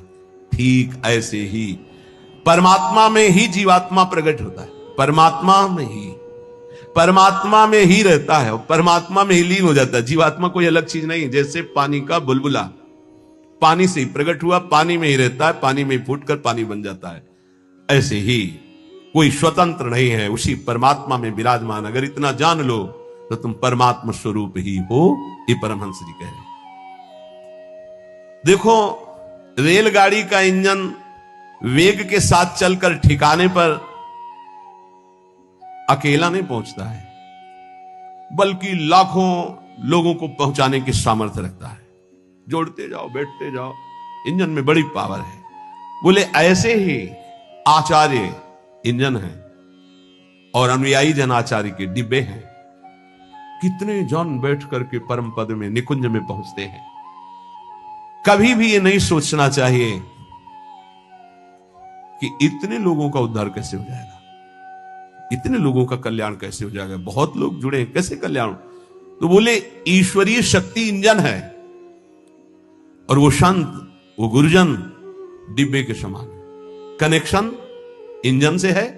ठीक ऐसे ही परमात्मा में ही जीवात्मा प्रकट होता है। परमात्मा में ही रहता है और परमात्मा में ही लीन हो जाता है। जीवात्मा कोई अलग चीज नहीं। जैसे पानी का बुलबुला पानी से ही प्रकट हुआ, पानी में ही रहता है, पानी में ही फूटकर पानी बन जाता है। ऐसे ही कोई स्वतंत्र नहीं है, उसी परमात्मा में विराजमान। अगर इतना जान लो तो तुम परमात्मा स्वरूप ही हो, ये परमहंस जी कह रहे। देखो, रेलगाड़ी का इंजन वेग के साथ चलकर ठिकाने पर अकेला नहीं पहुंचता है, बल्कि लाखों लोगों को पहुंचाने की सामर्थ्य रखता है। जोड़ते जाओ, बैठते जाओ, इंजन में बड़ी पावर है। बोले ऐसे ही आचार्य इंजन है और अनुयायी जन आचार्य के डिब्बे हैं। कितने जन बैठ करके परम पद में, निकुंज में पहुंचते हैं। कभी भी ये नहीं सोचना चाहिए कि इतने लोगों का उद्धार कैसे हो जाएगा, इतने लोगों का कल्याण कैसे हो जाएगा, बहुत लोग जुड़े, कैसे कल्याण। तो बोले ईश्वरीय शक्ति इंजन है और वो संत, वो गुरुजन डिब्बे के समान है। कनेक्शन इंजन से है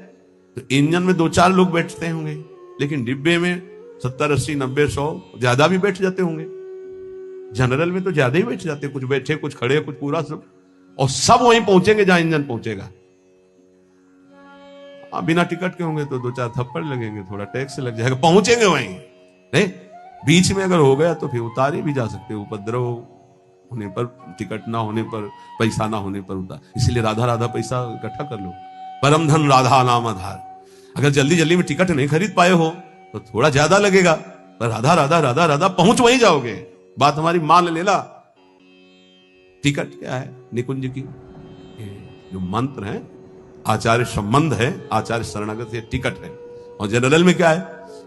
तो इंजन में 2-4 लोग बैठते होंगे, लेकिन डिब्बे में 70, 80, 90, 100 ज्यादा भी बैठ जाते होंगे। जनरल में तो ज्यादा ही बैठ जाते, कुछ बैठे, कुछ खड़े, कुछ पूरा सब, और सब वहीं पहुंचेंगे जहां इंजन पहुंचेगा। बिना टिकट के होंगे तो 2-4 थप्पड़ लगेंगे, थोड़ा टैक्स लग जाएगा, पहुंचेंगे वहीं। नहीं, बीच में अगर हो गया तो फिर उतारे भी जा सकते, उपद्रव होने पर, टिकट ना होने पर, पैसा ना होने पर उतार। इसलिए राधा राधा पैसा इकट्ठा कर लो, परम धन राधा नाम आधार। अगर जल्दी जल्दी में टिकट नहीं खरीद पाए हो तो थोड़ा ज्यादा लगेगा, पर राधा राधा राधा राधा पहुंच वहीं जाओगे। बात हमारी मान लेना। टिकट क्या है? निकुंज की जो मंत्र है, आचार्य संबंध है, आचार्य शरणागत, ये टिकट है। और जनरल में क्या है?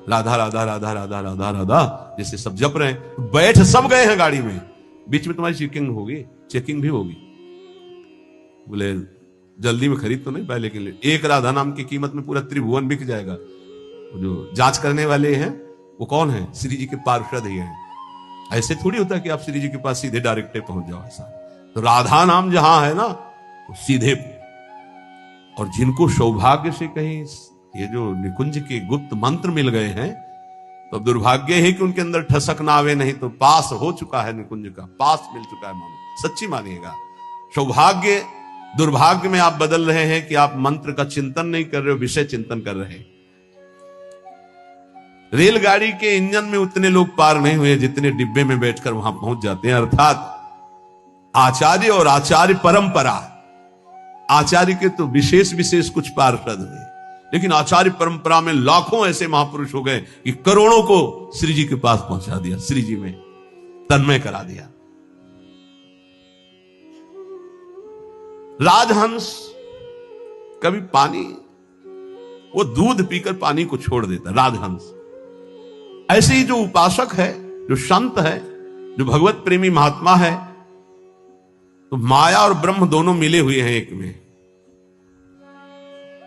राधा राधा राधा राधा राधा राधा, जैसे सब जप रहे हैं, बैठ सब गए हैं गाड़ी में, बीच में तुम्हारी चेकिंग भी होगी। बोले जल्दी में खरीद तो नहीं पाए, लेकिन एक राधा नाम की कीमत में पूरा त्रिभुवन बिक जाएगा। जो जांच करने वाले हैं वो कौन है? श्री जी के पार्षद ही हैं। ऐसे थोड़ी होता है कि आप श्री जी के पास सीधे डायरेक्ट पहुंच जाओ, ऐसा। तो राधा नाम जहां है ना, तो सीधे। और जिनको सौभाग्य से कहीं ये जो निकुंज के गुप्त मंत्र मिल गए हैं, तो दुर्भाग्य है कि उनके अंदर ठसक ना आवे, नहीं तो पास हो चुका है निकुंज का, पास मिल चुका है। मानो सच्ची मानिएगा। सौभाग्य दुर्भाग्य में आप बदल रहे हैं कि आप मंत्र का चिंतन नहीं कर रहे हो, विषय चिंतन कर रहे हैं। रेलगाड़ी के इंजन में उतने लोग पार नहीं हुए जितने डिब्बे में बैठकर वहां पहुंच जाते हैं। अर्थात आचार्य और आचार्य परंपरा, आचार्य के तो विशेष विशेष कुछ पार्षद हुए, लेकिन आचार्य परंपरा में लाखों ऐसे महापुरुष हो गए कि करोड़ों को श्री जी के पास पहुंचा दिया, श्री जी में तन्मय करा दिया। राजहंस कभी पानी, वो दूध पीकर पानी को छोड़ देता, राजहंस। ऐसे ही जो उपासक है, जो संत है, जो भगवत प्रेमी महात्मा है, तो माया और ब्रह्म दोनों मिले हुए हैं एक में।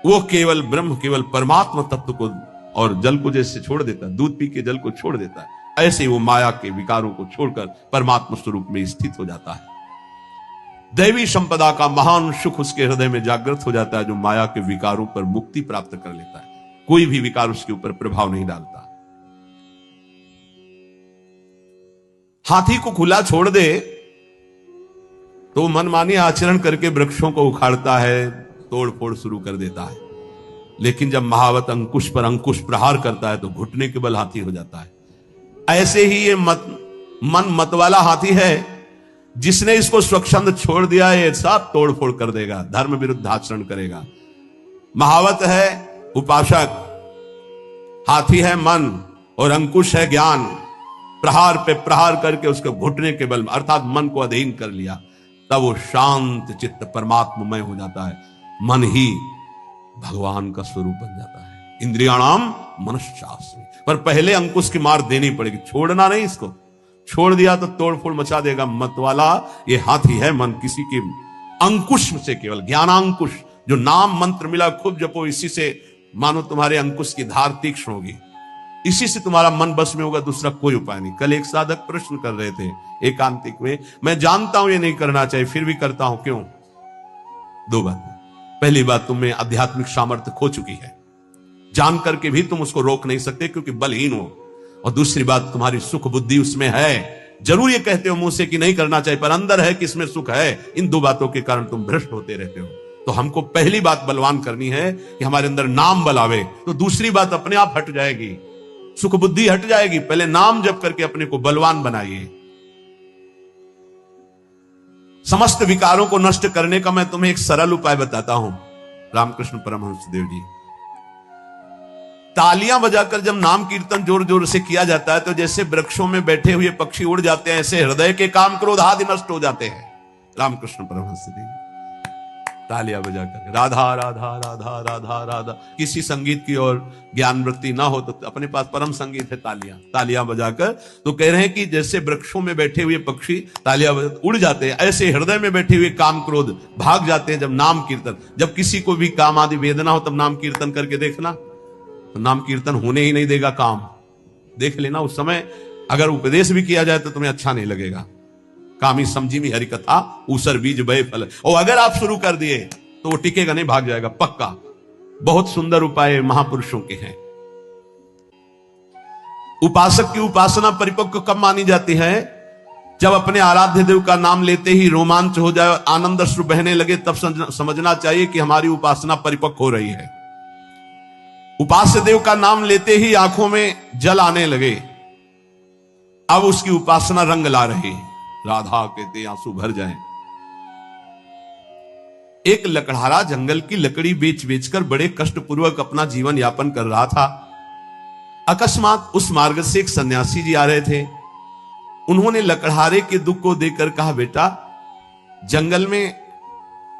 वो केवल ब्रह्म, केवल परमात्मा तत्व को और जल को जैसे छोड़ देता है, दूध पी के जल को छोड़ देता है, ऐसे वो माया के विकारों को छोड़कर परमात्मा स्वरूप में स्थित हो जाता है। दैवी संपदा का महान सुख उसके हृदय में जागृत हो जाता है, जो माया के विकारों पर मुक्ति प्राप्त कर लेता है। कोई भी विकार उसके ऊपर प्रभाव नहीं डालता। हाथी को खुला छोड़ दे तो मनमानी आचरण करके वृक्षों को उखाड़ता है, तोड़ फोड़ शुरू कर देता है। लेकिन जब महावत अंकुश पर अंकुश प्रहार करता है तो घुटने के बल हाथी हो जाता है। ऐसे ही ये मन मत वाला हाथी है, जिसने इसको स्वच्छंद छोड़ दिया, ये सब तोड़ फोड़ कर देगा, धर्म विरुद्ध आचरण करेगा। महावत है उपासक, हाथी है मन और अंकुश है ज्ञान। प्रहार पे प्रहार करके उसके घुटने के बल, अर्थात मन को अधीन कर लिया, तब वो शांत चित्त परमात्ममय हो जाता है। मन ही भगवान का स्वरूप बन जाता है। इंद्रियाणाम मनश्चास्मि, पर पहले अंकुश की मार देनी पड़ेगी, छोड़ना नहीं। इसको छोड़ दिया तो तोड़ फोड़ मचा देगा। मत वाला ये हाथी है मन, किसी के अंकुश से, केवल ज्ञानांकुश, जो नाम मंत्र मिला खूब जपो, इसी से मानो तुम्हारे अंकुश की धार तीक्ष्ण होगी, इसी से तुम्हारा मन बस में होगा, दूसरा कोई उपाय नहीं। कल एक साधक प्रश्न कर रहे थे एकांतिक में, मैं जानता हूं ये नहीं करना चाहिए, फिर भी करता हूं, क्यों? दो बातें। पहली बात, तुम्हें आध्यात्मिक सामर्थ्य खो चुकी है, जान करके भी तुम उसको रोक नहीं सकते क्योंकि बलहीन हो। और दूसरी बात, तुम्हारी सुख बुद्धि उसमें है। जरूर ये कहते हो मुंह से कि नहीं करना चाहिए, पर अंदर है कि इसमें सुख है। इन दो बातों के कारण तुम भ्रष्ट होते रहते हो। तो हमको पहली बात बलवान करनी है कि हमारे अंदर नाम बल आवे, तो दूसरी बात अपने आप हट जाएगी, सुख बुद्धि हट जाएगी। पहले नाम जप करके अपने को बलवान बनाइए। समस्त विकारों को नष्ट करने का मैं तुम्हें एक सरल उपाय बताता हूं। रामकृष्ण परमहंस देव जी, तालियां बजाकर जब नाम कीर्तन जोर जोर से किया जाता है तो जैसे वृक्षों में बैठे हुए पक्षी उड़ जाते हैं, ऐसे हृदय के काम क्रोध आदि नष्ट हो जाते हैं। रामकृष्ण परमहंस देव तालियां बजाकर राधा राधा राधा राधा राधा, किसी संगीत की और ज्ञान वृत्ति ना हो तो अपने पास परम संगीत है तालियां, तालियां बजाकर। तो कह रहे हैं कि जैसे वृक्षों में बैठे हुए पक्षी तालियां उड़ जाते हैं, ऐसे हृदय में बैठे हुए काम क्रोध भाग जाते हैं जब नाम कीर्तन। जब किसी को भी काम आदि वेदना हो तब नाम कीर्तन करके देखना, तो नाम कीर्तन होने ही नहीं देगा काम। देख लेना, उस समय अगर उपदेश भी किया जाए तो तुम्हें अच्छा नहीं लगेगा। कामी समझी में हरि कथा ऊसर बीज बय फल, और अगर आप शुरू कर दिए तो वो टिकेगा नहीं, भाग जाएगा पक्का। बहुत सुंदर उपाय महापुरुषों के हैं। उपासक की उपासना परिपक्व कब मानी जाती है? जब अपने आराध्य देव का नाम लेते ही रोमांच हो जाए और आनंद अश्रु बहने लगे, तब समझना चाहिए कि हमारी उपासना परिपक्व हो रही है। उपास्य देव का नाम लेते ही आंखों में जल आने लगे, अब उसकी उपासना रंग ला रही। राधा कहते आंसू भर जाएं। एक लकड़हारा जंगल की लकड़ी बेच बेचकर बड़े कष्टपूर्वक अपना जीवन यापन कर रहा था। अकस्मात उस मार्ग से एक सन्यासी जी आ रहे थे। उन्होंने लकड़हारे के दुख को देखकर कहा, बेटा जंगल में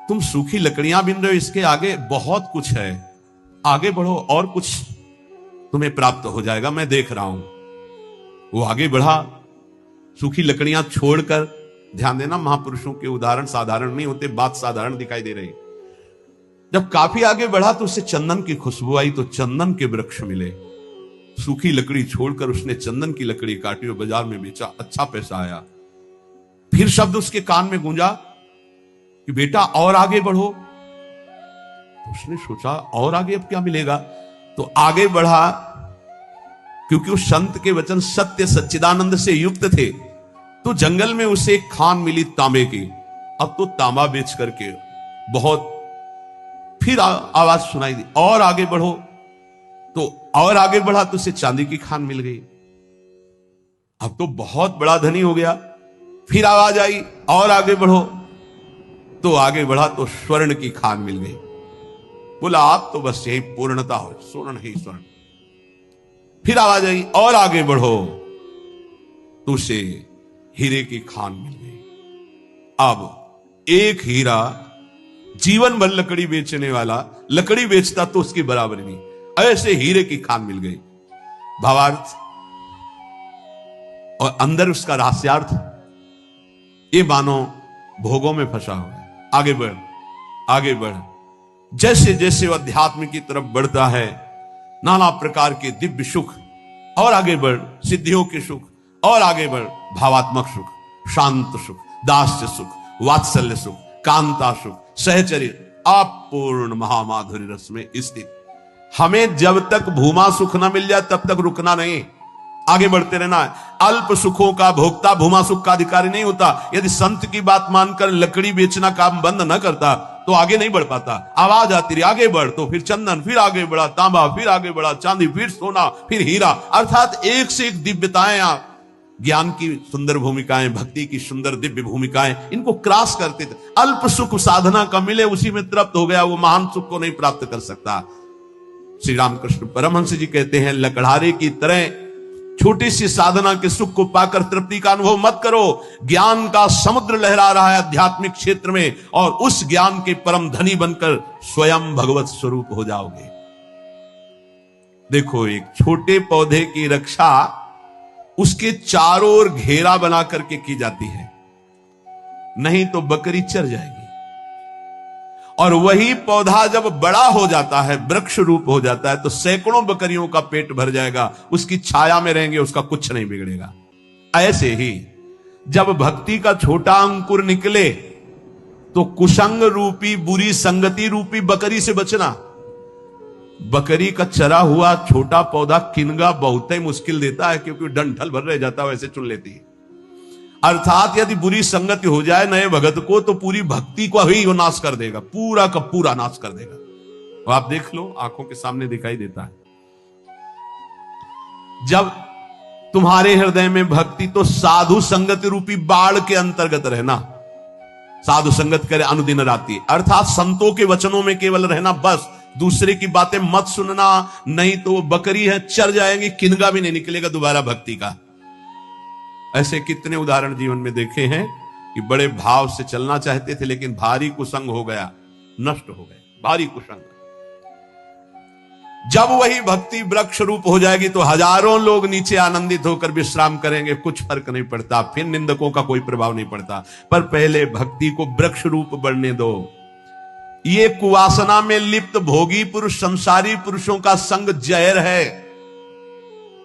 तुम सूखी लकड़ियां बिन रहे हो, इसके आगे बहुत कुछ है, आगे बढ़ो और कुछ तुम्हें प्राप्त हो जाएगा, मैं देख रहा हूं। वो आगे बढ़ा, सूखी लकड़ियां छोड़कर। ध्यान देना, महापुरुषों के उदाहरण साधारण नहीं होते, बात साधारण दिखाई दे रही। जब काफी आगे बढ़ा तो उससे चंदन की खुशबू आई, तो चंदन के वृक्ष मिले। सूखी लकड़ी छोड़कर उसने चंदन की लकड़ी काटी और बाजार में बेचा, अच्छा पैसा आया। फिर शब्द उसके कान में गूंजा कि बेटा और आगे बढ़ो। तो उसने सोचा और आगे अब क्या मिलेगा, तो आगे बढ़ा, क्योंकि उस संत के वचन सत्य सच्चिदानंद से युक्त थे। तो जंगल में उसे एक खान मिली तांबे की। अब तो तांबा बेच करके बहुत, फिर आवाज सुनाई दी और आगे बढ़ो, तो और आगे बढ़ा तो उसे चांदी की खान मिल गई। अब तो बहुत बड़ा धनी हो गया। फिर आवाज आई और आगे बढ़ो, तो आगे बढ़ा तो स्वर्ण की खान मिल गई। बोला आप तो बस यही पूर्णता हो, स्वर्ण ही स्वर्ण। फिर आवाज आई और आगे बढ़ो, तो उसे हीरे की खान मिल गई। अब एक हीरा जीवन भर लकड़ी बेचने वाला लकड़ी बेचता तो उसकी बराबरी नहीं, ऐसे हीरे की खान मिल गई। भावार्थ और अंदर उसका रहस्यार्थ, ये मानो भोगों में फंसा हुआ है। आगे बढ़, आगे बढ़। जैसे जैसे वह अध्यात्म की तरफ बढ़ता है, नाना प्रकार के दिव्य सुख, और आगे बढ़ सिद्धियों के सुख, और आगे बढ़ भावात्मक सुख, शांत सुख, दास्य सुख, वात्सल्य सुख, कांता सुख, सहचर्य, अपूर्ण महामाधुर्य रस में स्थित। हमें जब तक भूमा सुख ना मिल जाए तब तक रुकना नहीं, आगे बढ़ते रहना है। अल्प सुखों का भोक्ता भूमा सुख का अधिकारी नहीं होता। यदि संत की बात मानकर लकड़ी बेचना काम बंद न करता तो आगे नहीं बढ़ पाता। आवाज आती रही आगे बढ़, तो फिर चंदन, फिर आगे बढ़ा तांबा, फिर आगे बढ़ा चांदी, फिर सोना, फिर हीरा, अर्थात एक से एक दिव्यताएं, ज्ञान की सुंदर भूमिकाएं, भक्ति की सुंदर दिव्य भूमिकाएं, इनको क्रॉस करते थे। अल्प सुख साधना का मिले उसी में तृप्त हो गया, वो महान सुख को नहीं प्राप्त कर सकता। श्री रामकृष्ण परमहंस जी कहते हैं, लकड़हारे की तरह छोटी सी साधना के सुख को पाकर तृप्ति का अनुभव मत करो। ज्ञान का समुद्र लहरा रहा है आध्यात्मिक क्षेत्र में, और उस ज्ञान के परम धनी बनकर स्वयं भगवत स्वरूप हो जाओगे। देखो, एक छोटे पौधे की रक्षा उसके चारों ओर घेरा बना करके की जाती है, नहीं तो बकरी चर जाएगी। और वही पौधा जब बड़ा हो जाता है, वृक्ष रूप हो जाता है, तो सैकड़ों बकरियों का पेट भर जाएगा, उसकी छाया में रहेंगे, उसका कुछ नहीं बिगड़ेगा। ऐसे ही जब भक्ति का छोटा अंकुर निकले तो कुसंग रूपी बुरी संगति रूपी बकरी से बचना। बकरी का चरा हुआ छोटा पौधा किनगा बहुत ही मुश्किल देता है, क्योंकि डंठल भर रह जाता है, वैसे चुन लेती है। अर्थात यदि बुरी संगति हो जाए नए भगत को तो पूरी भक्ति को ही वो नाश कर देगा, पूरा का पूरा नाश कर देगा। तो आप देख लो, आंखों के सामने दिखाई देता है। जब तुम्हारे हृदय में भक्ति, तो साधु संगत रूपी बाढ़ के अंतर्गत रहना। साधु संगत करे अनुदिन राति, अर्थात संतों के वचनों में केवल रहना, बस दूसरे की बातें मत सुनना, नहीं तो वो बकरी है, चर जाएंगी, किनगा भी नहीं निकलेगा दोबारा भक्ति का। ऐसे कितने उदाहरण जीवन में देखे हैं कि बड़े भाव से चलना चाहते थे, लेकिन भारी कुसंग हो गया, नष्ट हो गए, भारी कुसंग। जब वही भक्ति वृक्ष रूप हो जाएगी तो हजारों लोग नीचे आनंदित होकर विश्राम करेंगे, कुछ फर्क नहीं पड़ता, फिर निंदकों का कोई प्रभाव नहीं पड़ता। पर पहले भक्ति को वृक्ष रूप बढ़ने दो। ये कुवासना में लिप्त भोगी पुरुष, संसारी पुरुषों का संग जहर है।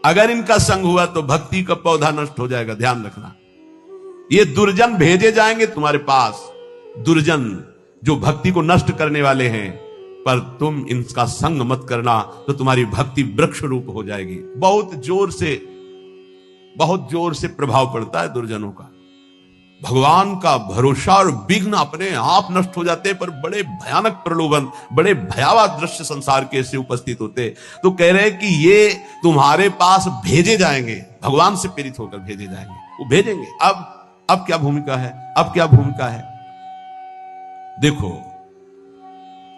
अगर इनका संग हुआ तो भक्ति का पौधा नष्ट हो जाएगा, ध्यान रखना। ये दुर्जन भेजे जाएंगे तुम्हारे पास, दुर्जन जो भक्ति को नष्ट करने वाले हैं, पर तुम इनका संग मत करना तो तुम्हारी भक्ति वृक्ष रूप हो जाएगी। बहुत जोर से प्रभाव पड़ता है दुर्जनों का। भगवान का भरोसा और विघ्न अपने आप नष्ट हो जाते, पर बड़े भयानक प्रलोभन, बड़े भयावह दृश्य संसार के ऐसे उपस्थित होते। तो कह रहे हैं कि ये तुम्हारे पास भेजे जाएंगे, भगवान से प्रेरित होकर भेजे जाएंगे, वो भेजेंगे। अब क्या भूमिका है, अब क्या भूमिका है? देखो,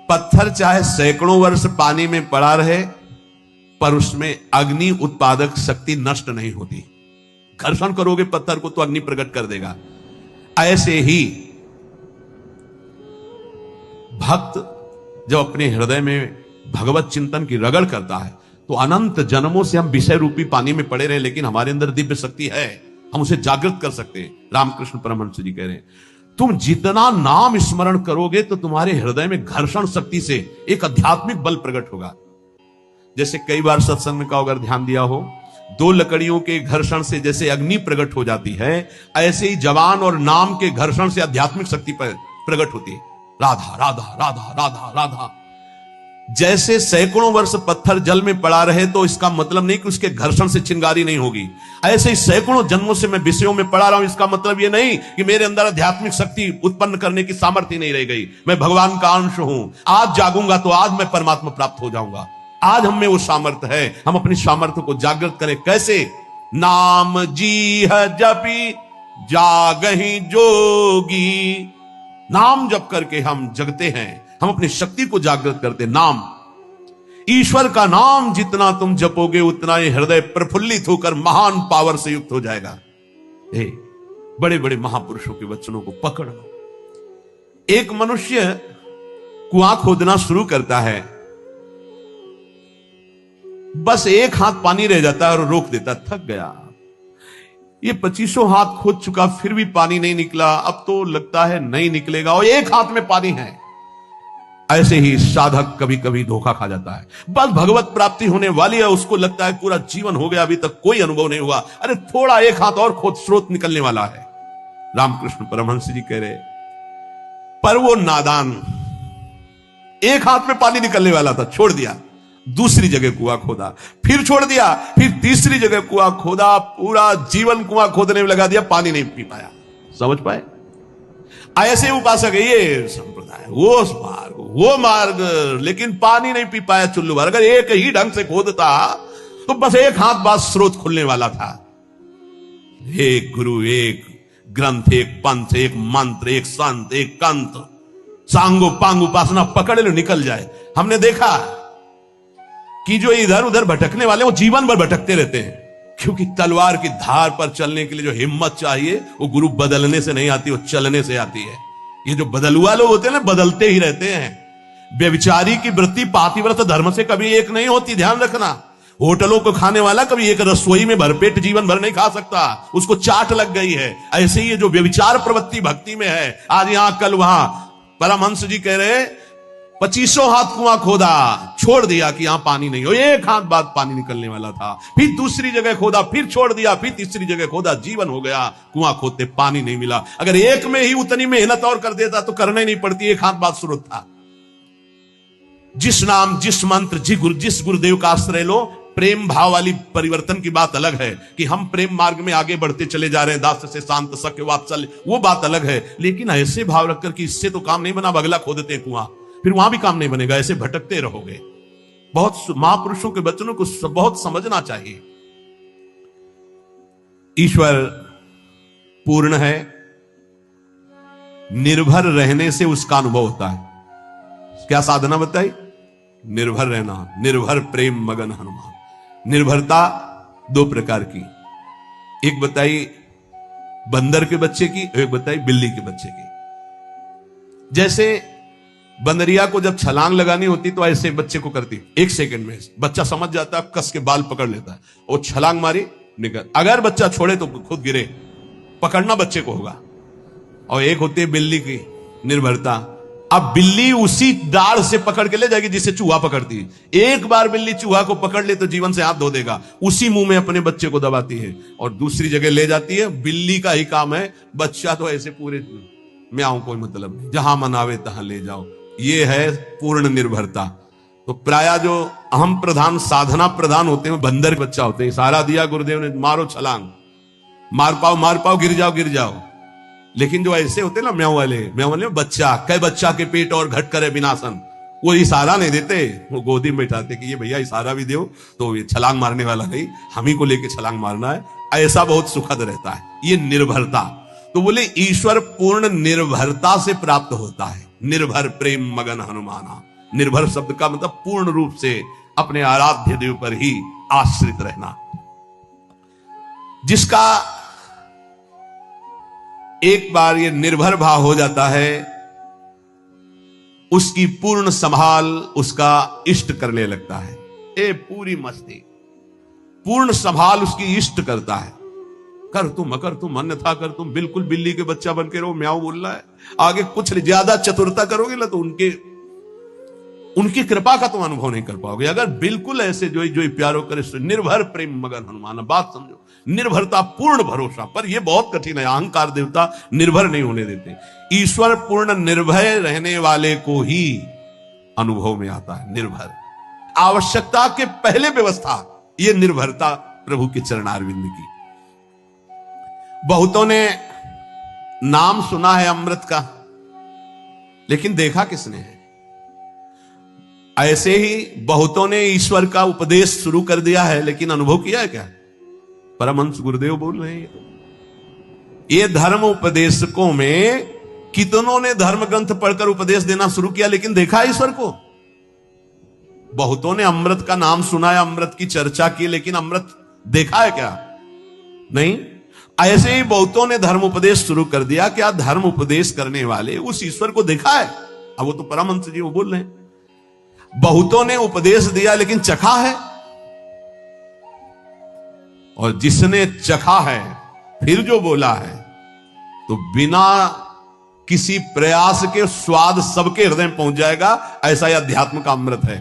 पत्थर चाहे सैकड़ों वर्ष पानी में पड़ा रहे, पर उसमें अग्नि उत्पादक शक्ति नष्ट नहीं होती। घर्षण करोगे पत्थर को तो अग्नि प्रकट कर देगा। ऐसे ही भक्त जब अपने हृदय में भगवत चिंतन की रगड़ करता है तो अनंत जन्मों से हम विषय रूपी पानी में पड़े रहे, लेकिन हमारे अंदर दिव्य शक्ति है, हम उसे जागृत कर सकते हैं। रामकृष्ण परमहंस जी कह रहे हैं, तुम जितना नाम स्मरण करोगे तो तुम्हारे हृदय में घर्षण शक्ति से एक आध्यात्मिक बल प्रकट होगा। जैसे कई बार सत्संग में का अगर ध्यान दिया हो, दो लकड़ियों के घर्षण से जैसे अग्नि प्रकट हो जाती है, ऐसे ही जवान और नाम के घर्षण से आध्यात्मिक शक्ति प्रकट होती है। राधा राधा राधा राधा राधा। जैसे सैकड़ों वर्ष पत्थर जल में पड़ा रहे तो इसका मतलब नहीं कि उसके घर्षण से चिंगारी नहीं होगी। ऐसे ही सैकड़ों जन्मों से मैं विषयों में पड़ा रहा हूं, इसका मतलब यह नहीं कि मेरे अंदर आध्यात्मिक शक्ति उत्पन्न करने की सामर्थ्य नहीं रह गई। मैं भगवान का अंश हूं, आज जागूंगा तो आज मैं परमात्मा प्राप्त हो जाऊंगा। आज हम में वो सामर्थ्य है, हम अपनी सामर्थ्य को जागृत करें। कैसे? नाम जी है जपी जागहि जोगी। नाम जप करके हम जगते हैं, हम अपनी शक्ति को जागृत करते। नाम, ईश्वर का नाम जितना तुम जपोगे उतना ही हृदय प्रफुल्लित होकर महान पावर से युक्त हो जाएगा। बड़े बड़े महापुरुषों के वचनों को पकड़ लो। एक मनुष्य कुआं खोदना शुरू करता है, बस एक हाथ पानी रह जाता है और रोक देता, थक गया। ये 25 हाथ खोद चुका, फिर भी पानी नहीं निकला, अब तो लगता है नहीं निकलेगा, और एक हाथ में पानी है। ऐसे ही साधक कभी कभी धोखा खा जाता है। बस भगवत प्राप्ति होने वाली है, उसको लगता है पूरा जीवन हो गया, अभी तक कोई अनुभव नहीं हुआ। अरे थोड़ा एक हाथ और खोद, स्रोत निकलने वाला है। रामकृष्ण परमहंस जी कह रहे, पर वो नादान एक हाथ में पानी निकलने वाला था, छोड़ दिया। दूसरी जगह कुआं खोदा, फिर छोड़ दिया, फिर तीसरी जगह कुआं खोदा, पूरा जीवन कुआं खोदने में लगा दिया, पानी नहीं पी पाया। समझ पाए? ऐसे उपासक है ये संप्रदाय, वो मार्ग, लेकिन पानी नहीं पी पाया चुल्लू भर। अगर एक ही ढंग से खोदता तो बस एक हाथ बाद स्रोत खुलने वाला था। एक गुरु, एक ग्रंथ, एक पंथ, एक मंत्र, एक संत, एक कंत, सांगो पांग उपासना पकड़ लो, निकल जाए। हमने देखा कि जो इधर उधर भटकने वाले वो जीवन भर भटकते रहते हैं, क्योंकि तलवार की धार पर चलने के लिए जो हिम्मत चाहिए वो गुरु बदलने से नहीं आती, वो चलने से आती है। ये जो बदलुआ लोग होते हैं ना, बदलते ही रहते हैं। व्यभिचारी की वृत्ति पातिव्रत धर्म से कभी एक नहीं होती, ध्यान रखना। होटलों को खाने वाला कभी एक रसोई में भरपेट जीवन भर नहीं खा सकता, उसको चाट लग गई है। ऐसे ही जो व्यभिचार प्रवृत्ति भक्ति में है, आज यहां कल वहां। परमहंस जी कह रहे 25 हाथ कुआं खोदा, छोड़ दिया कि यहां पानी नहीं हो, एक हाथ बाद पानी निकलने वाला था। फिर दूसरी जगह खोदा, फिर छोड़ दिया, फिर तीसरी जगह खोदा, जीवन हो गया, कुआं खोदते पानी नहीं मिला। अगर एक में ही उतनी मेहनत और कर देता तो करना ही नहीं पड़ती, एक हाथ बाद स्रोत था। जिस नाम, जिस मंत्र, जिस गुरुदेव का आश्रय लो, प्रेम भाव वाली परिवर्तन की बात अलग है कि हम प्रेम मार्ग में आगे बढ़ते चले जा रहे हैं, दास से शांत, सख्य, वात्सल्य, वो बात अलग है। लेकिन ऐसे भाव रखकर कि इससे तो काम नहीं बना, अगला खोदते हैं कुआं, फिर वहां भी काम नहीं बनेगा, ऐसे भटकते रहोगे। बहुत महापुरुषों के वचनों को बहुत समझना चाहिए। ईश्वर पूर्ण है, निर्भर रहने से उसका अनुभव होता है। क्या साधना बताई? निर्भर रहना, निर्भर प्रेम मगन हनुमान। निर्भरता दो प्रकार की, एक बताई बंदर के बच्चे की, एक बताई बिल्ली के बच्चे की। जैसे बंदरिया को जब छलांग लगानी होती तो ऐसे बच्चे को करती, 1 सेकंड में बच्चा समझ जाता है, कस के बाल पकड़ लेता है, वो छलांग मारी निकल। अगर बच्चा छोड़े तो खुद गिरे, पकड़ना बच्चे को होगा। और एक होती है बिल्ली की निर्भरता। अब बिल्ली उसी डाढ़ से पकड़ के ले जाएगी जिसे चूहा पकड़ती है। एक बार बिल्ली चूहा को पकड़ ले तो जीवन से हाथ धो देगा, उसी मुंह में अपने बच्चे को दबाती है और दूसरी जगह ले जाती है। बिल्ली का ही काम है, बच्चा तो ऐसे पूरे म्याऊं, कोई मतलब नहीं, जहां मनावे तहां ले जाओ। ये है पूर्ण निर्भरता। तो प्राय जो अहम प्रधान, साधना प्रधान होते हैं, बंदर के बच्चा होते हैं। सहारा दिया गुरुदेव ने, मारो छलांग, मार पाओ, गिर जाओ। लेकिन जो ऐसे होते ना म्याऊं वाले बच्चा, कई बच्चा के पेट और घट करे विनाशन, वो इशारा नहीं देते, वो गोदी में बैठाते कि ये भैया इशारा भी दो, तो ये छलांग मारने वाला नहीं, हम ही को लेके छलांग मारना है। ऐसा बहुत सुखद रहता है ये निर्भरता। तो बोले ईश्वर पूर्ण निर्भरता से प्राप्त होता है। निर्भर प्रेम मगन हनुमाना। निर्भर शब्द का मतलब पूर्ण रूप से अपने आराध्य देव पर ही आश्रित रहना। जिसका एक बार ये निर्भर भाव हो जाता है, उसकी पूर्ण संभाल उसका इष्ट करने लगता है। ए पूरी मस्ती, पूर्ण संभाल उसकी इष्ट करता है। कर तुम, अकर तुम, अन्यथा कर तुम। बिल्कुल बिल्ली के बच्चा बन के रहो, म्याऊ बोल रहा है। आगे कुछ ज्यादा चतुरता करोगे ना तो उनकी कृपा का तुम अनुभव नहीं कर पाओगे। अगर बिल्कुल ऐसे जो प्यारो करे, निर्भर प्रेम मगन हनुमान। बात समझो, निर्भरता, पूर्ण भरोसा। पर यह बहुत कठिन है, अहंकार देवता निर्भर नहीं होने देते। ईश्वर पूर्ण निर्भय रहने वाले को ही अनुभव में आता है। निर्भर, आवश्यकता के पहले व्यवस्था, यह निर्भरता प्रभु के चरणारविंद की। बहुतों ने नाम सुना है अमृत का, लेकिन देखा किसने है? ऐसे ही बहुतों ने ईश्वर का उपदेश शुरू कर दिया है, लेकिन अनुभव किया है क्या? परमहंस गुरुदेव बोल रहे हैं, ये धर्म उपदेशकों में कितनों ने धर्म ग्रंथ पढ़कर उपदेश देना शुरू किया, लेकिन देखा ईश्वर को? बहुतों ने अमृत का नाम सुना है, अमृत की चर्चा की, लेकिन अमृत देखा है क्या? नहीं। ऐसे ही बहुतों ने धर्म उपदेश शुरू कर दिया, क्या धर्म उपदेश करने वाले उस ईश्वर को देखा है? अब वो तो परमहंस जी वो बोल रहे हैं, बहुतों ने उपदेश दिया लेकिन चखा है। और जिसने चखा है फिर जो बोला है, तो बिना किसी प्रयास के स्वाद सबके हृदय में पहुंच जाएगा। ऐसा ही अध्यात्म का अमृत है।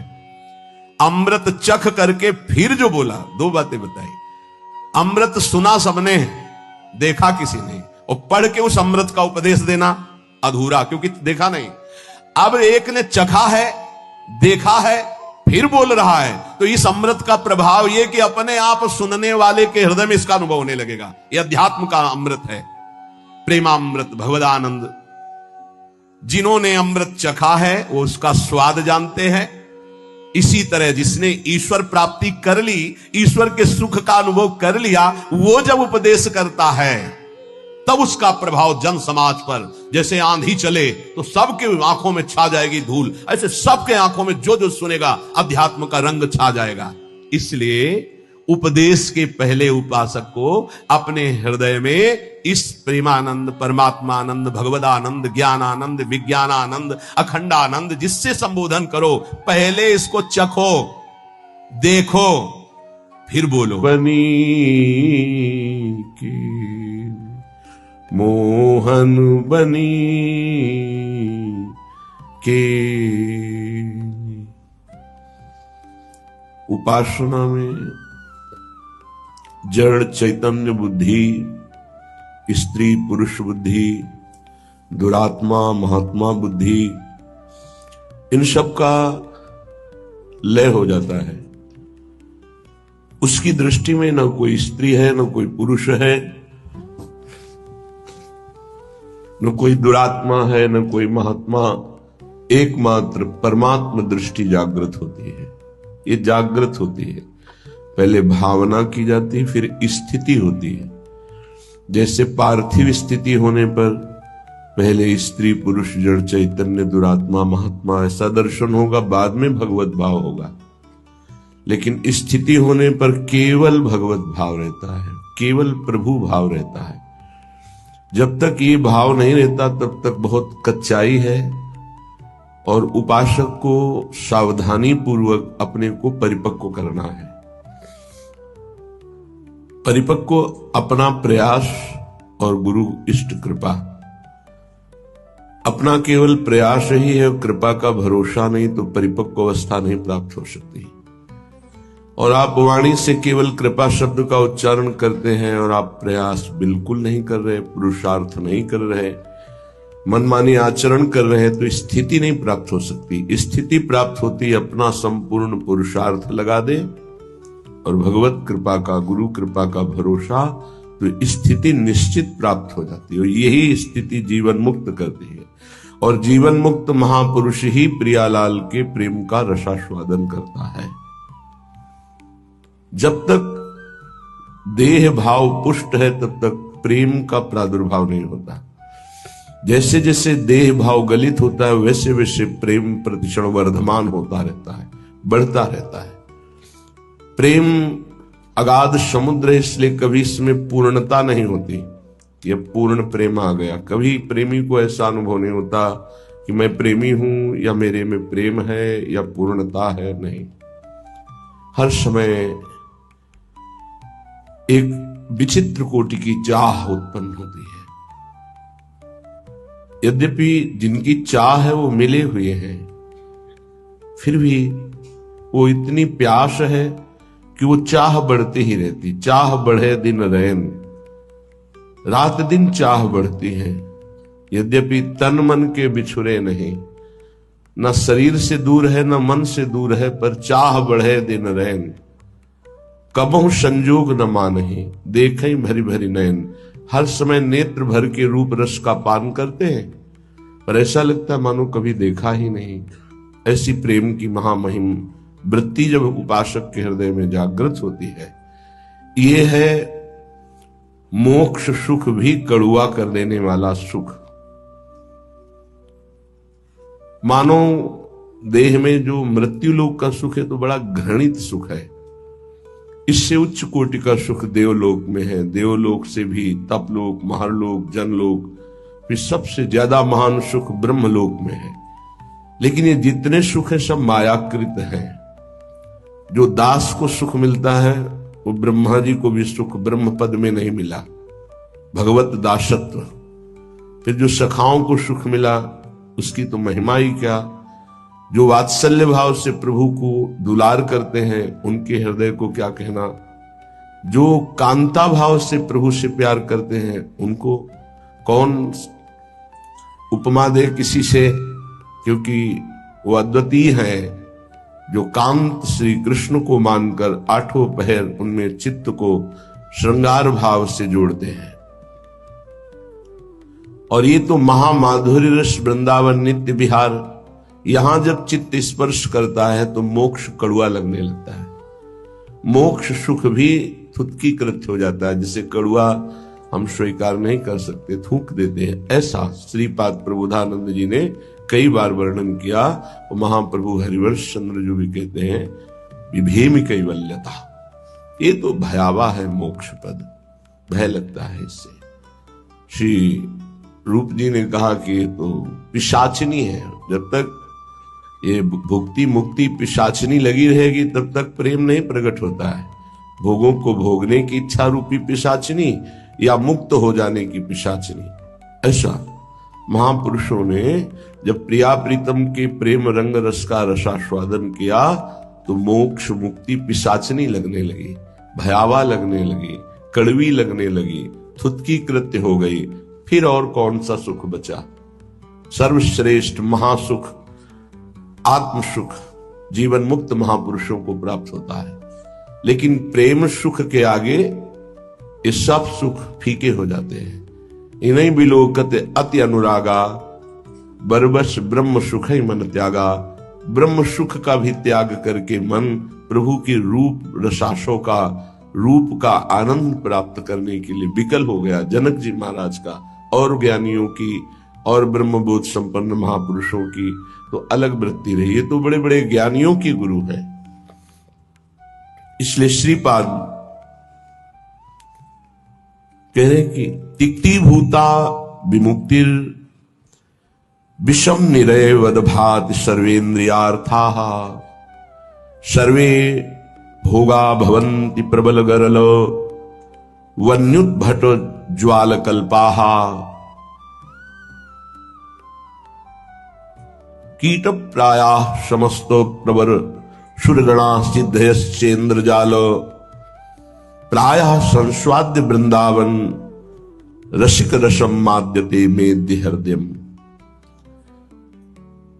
अमृत चख करके फिर जो बोला, दो बातें बताई। अमृत सुना सबने, देखा किसी ने, और पढ़ के उस अमृत का उपदेश देना अधूरा, क्योंकि देखा नहीं। अब एक ने चखा है, देखा है, फिर बोल रहा है, तो इस अमृत का प्रभाव यह कि अपने आप सुनने वाले के हृदय में इसका अनुभव होने लगेगा। यह अध्यात्म का अमृत है, प्रेमामृत, भगवदानंद। जिन्होंने अमृत चखा है वो उसका स्वाद जानते हैं। इसी तरह जिसने ईश्वर प्राप्ति कर ली, ईश्वर के सुख का अनुभव कर लिया, वो जब उपदेश करता है तब उसका प्रभाव जन समाज पर जैसे आंधी चले तो सबके आंखों में छा जाएगी धूल, ऐसे सबके आंखों में जो जो सुनेगा अध्यात्म का रंग छा जाएगा। इसलिए उपदेश के पहले उपासक को अपने हृदय में इस प्रेमानंद, परमात्मानंद, भगवदानंद, ज्ञानानंद, विज्ञानानंद, अखंडानंद जिससे संबोधन करो, पहले इसको चखो, देखो, फिर बोलो। बनी के मोहन बनी के। उपासना में जड़ चैतन्य बुद्धि, स्त्री पुरुष बुद्धि, दुरात्मा महात्मा बुद्धि, इन सब का लय हो जाता है। उसकी दृष्टि में न कोई स्त्री है, न कोई पुरुष है, न कोई दुरात्मा है, न कोई महात्मा। एकमात्र परमात्मा दृष्टि जागृत होती है। ये जागृत होती है, पहले भावना की जाती है, फिर स्थिति होती है। जैसे पार्थिव स्थिति होने पर पहले स्त्री पुरुष जड़ चैतन्य दुरात्मा महात्मा ऐसा दर्शन होगा, बाद में भगवत भाव होगा। लेकिन स्थिति होने पर केवल भगवत भाव रहता है, केवल प्रभु भाव रहता है। जब तक ये भाव नहीं रहता तब तक बहुत कच्चाई है, और उपासक को सावधानी पूर्वक अपने को परिपक्व करना है। परिपक्व अपना प्रयास और गुरु इष्ट कृपा। अपना केवल प्रयास ही है, कृपा का भरोसा नहीं तो परिपक्व अवस्था नहीं प्राप्त हो सकती। और आप वाणी से केवल कृपा शब्द का उच्चारण करते हैं और आप प्रयास बिल्कुल नहीं कर रहे, पुरुषार्थ नहीं कर रहे, मनमानी आचरण कर रहे हैं, तो स्थिति नहीं प्राप्त हो सकती। स्थिति प्राप्त होती अपना संपूर्ण पुरुषार्थ लगा दे और भगवत कृपा का, गुरु कृपा का भरोसा, तो स्थिति निश्चित प्राप्त हो जाती है। यही स्थिति जीवन मुक्त करती है। और जीवन मुक्त महापुरुष ही प्रियालाल के प्रेम का रसास्वादन करता है। जब तक देह भाव पुष्ट है तब तक प्रेम का प्रादुर्भाव नहीं होता। जैसे जैसे देह भाव गलित होता है वैसे वैसे प्रेम प्रतिक्षण वर्धमान होता रहता है, बढ़ता रहता है। प्रेम अगाध समुद्र है, इसलिए कभी इसमें पूर्णता नहीं होती कि अब पूर्ण प्रेम आ गया। कभी प्रेमी को ऐसा अनुभव नहीं होता कि मैं प्रेमी हूं या मेरे में प्रेम है या पूर्णता है, नहीं। हर समय एक विचित्र कोटि की चाह उत्पन्न होती है। यद्यपि जिनकी चाह है वो मिले हुए हैं, फिर भी वो इतनी प्यास है कि वो चाह बढ़ती ही रहती। चाह बढ़े दिन रैन, रात दिन चाह बढ़ती है। यद्यपि तन मन के बिछुरे नहीं, न शरीर से दूर है न मन से दूर है, पर चाह बढ़े दिन रैन। कबहु संजोग न मानहि, देखें भरी भरी नयन। हर समय नेत्र भर के रूप रस का पान करते हैं, पर ऐसा लगता है मानो कभी देखा ही नहीं। ऐसी प्रेम की महामहिम वृत्ति जब उपासक के हृदय में जागृत होती है, ये है मोक्ष सुख भी कड़ुआ कर देने वाला सुख। मानो देह में जो मृत्यु लोक का सुख है तो बड़ा घृणित सुख है। इससे उच्च कोटि का सुख देवलोक में है। देवलोक से भी तपलोक, महरलोक, जनलोक, फिर सबसे ज्यादा महान सुख ब्रह्मलोक में है। लेकिन ये जितने सुख है सब मायाकृत हैं। जो दास को सुख मिलता है वो ब्रह्मा जी को भी सुख ब्रह्म पद में नहीं मिला, भगवत दासत्व। फिर जो सखाओं को सुख मिला उसकी तो महिमा ही क्या। जो वात्सल्य भाव से प्रभु को दुलार करते हैं उनके हृदय को क्या कहना। जो कांता भाव से प्रभु से प्यार करते हैं उनको कौन उपमा दे किसी से, क्योंकि वो अद्वितीय है। जो कांत श्री कृष्ण को मानकर आठों पहर उनमें चित्त को श्रृंगार भाव से जोड़ते हैं। और ये तो महामाधुर्य रस वृंदावन नित्य विहार, यहां जब चित्त स्पर्श करता है तो मोक्ष कड़ुआ लगने लगता है। मोक्ष सुख भी थुत्कीकृत हो जाता है। जिसे कड़ुआ हम स्वीकार नहीं कर सकते, थूक देते हैं। ऐसा श्रीपाद प्रबोधानंद जी ने कई बार वर्णन किया। और महाप्रभु हरिवंश चंद्र जो भी कहते हैं विभेम कैवल्यता, ये तो भयावह है मोक्ष पद, भय लगता है इससे। श्री रूप जी ने कहा कि ये तो पिशाचिनी है। जब तक ये भुक्ति मुक्ति पिशाचिनी लगी रहेगी तब तक प्रेम नहीं प्रकट होता है। भोगों को भोगने की इच्छा रूपी पिशाचिनी या मुक्त हो जाने की पिशाचिनी। ऐसा महापुरुषों ने जब प्रिया प्रीतम के प्रेम रंग रस का रसास्वादन किया तो मोक्ष मुक्ति पिशाचिनी लगने लगी, भयावह लगने लगी, कड़वी लगने लगी, थुत्की कृत्य हो गई। फिर और कौन सा सुख बचा। सर्वश्रेष्ठ महासुख आत्म सुख जीवन मुक्त महापुरुषों को प्राप्त होता है। लेकिन प्रेम सुख के आगे ये सब सुख फीके हो जाते हैं। इन्हीं बिलोकत अति अनुरागा, बरबस ब्रह्म सुख ही मन त्यागा। ब्रह्म सुख का भी त्याग करके मन प्रभु की रूप रसासों का, रूप का आनंद प्राप्त करने के लिए विकल हो गया। जनक जी महाराज का और ज्ञानियों की और ब्रह्मबोध संपन्न महापुरुषों की तो अलग वृत्ति रही है, तो बड़े बड़े ज्ञानियों की गुरु है। इसलिए श्रीपाद कह रहे कि तिक्ति भूता विमुक्तिर विषम निरय वदभात सर्वेन्द्रियार्था। सर्वे भोगा भवन्ति प्रबल गरल वन्युद्भट ज्वाल कल्पाहा। कीट प्रायाः समस्त प्रवर सुरगणा सिद्धयश्चेन्द्रजाल। प्रायः संस्वाद्य वृंदावन रसिक रसम माद्यते मेद्य हृदयम।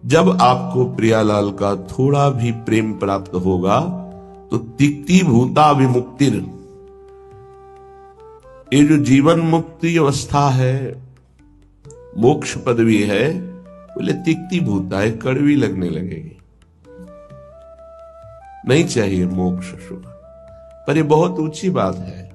जब आपको प्रियालाल का थोड़ा भी प्रेम प्राप्त होगा तो तिक्ति भूता विमुक्तिर, ये जो जीवन मुक्ति अवस्था है, मोक्ष पदवी है, बोले तिक्ति भूता है, कड़वी लगने लगेगी। नहीं चाहिए मोक्ष सुख, पर ये बहुत ऊंची बात है।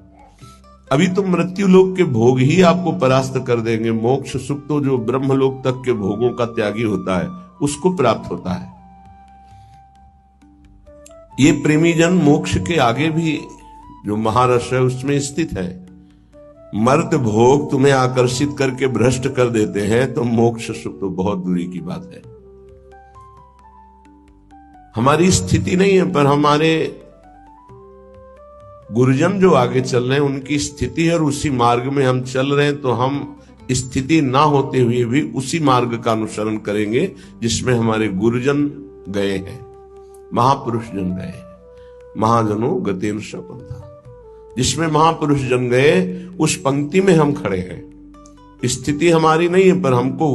अभी तो मृत्यु लोक के भोग ही आपको परास्त कर देंगे। मोक्ष सुख तो जो ब्रह्मलोक तक के भोगों का त्यागी होता है उसको प्राप्त होता है। ये प्रेमी जन मोक्ष के आगे भी जो महारस है उसमें स्थित है। मर्त भोग तुम्हें आकर्षित करके भ्रष्ट कर देते हैं तो मोक्ष सुख तो बहुत दूरी की बात है। हमारी स्थिति नहीं है, पर हमारे गुरुजन जो आगे चल रहे हैं उनकी स्थिति है और उसी मार्ग में हम चल रहे हैं, तो हम स्थिति ना होते हुए भी उसी मार्ग का अनुसरण करेंगे जिसमें हमारे गुरुजन गए हैं, महापुरुष जन गए हैं। महाजनों गतेन सपंथा, जिसमें महापुरुष जन गए उस पंक्ति में हम खड़े हैं। स्थिति हमारी नहीं है, पर हमको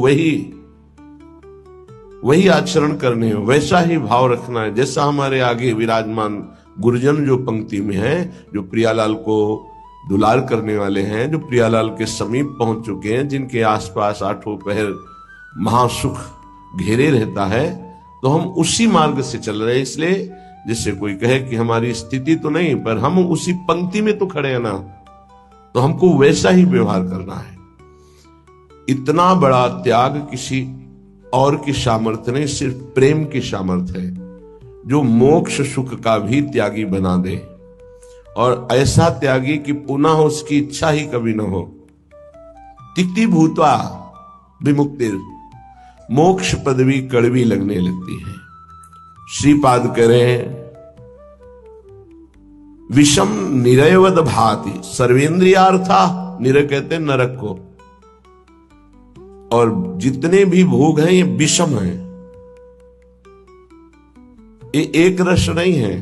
वही आचरण करने हैं, वैसा ही भाव रखना है जैसा हमारे आगे विराजमान गुरुजन जो पंक्ति में है, जो प्रियालाल को दुलार करने वाले हैं, जो प्रियालाल के समीप पहुंच चुके हैं, जिनके आसपास आठों पहर महासुख घेरे रहता है, तो हम उसी मार्ग से चल रहे हैं। इसलिए जिससे कोई कहे कि हमारी स्थिति तो नहीं, पर हम उसी पंक्ति में तो खड़े हैं ना, तो हमको वैसा ही व्यवहार करना है। इतना बड़ा त्याग किसी और की सामर्थ्य नहीं, सिर्फ प्रेम की सामर्थ्य है जो मोक्ष सुख का भी त्यागी बना दे, और ऐसा त्यागी कि पुनः उसकी इच्छा ही कभी न हो। तिक्ति भूत्वा विमुक्तिर, मोक्ष पदवी कड़वी लगने लगती है। श्रीपाद कह रहे हैं विषम निरयवद भाति सर्वेन्द्रियार्था। निरय कहते हैं नरक को, और जितने भी भोग हैं ये विषम हैं, ये एक रस नहीं है।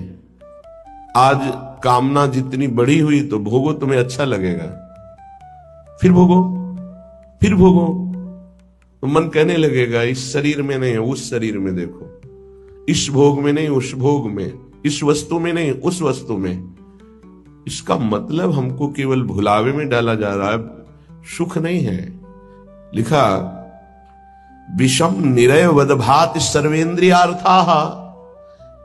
आज कामना जितनी बड़ी हुई तो भोगो, तुम्हें अच्छा लगेगा, फिर भोगो, फिर भोगो, तो मन कहने लगेगा इस शरीर में नहीं, उस शरीर में देखो, इस भोग में नहीं, उस भोग में, इस वस्तु में नहीं, उस वस्तु में। इसका मतलब हमको केवल भुलावे में डाला जा रहा है, सुख नहीं है। लिखा विषम निरय वदभात सर्वेन्द्रियार्थाः।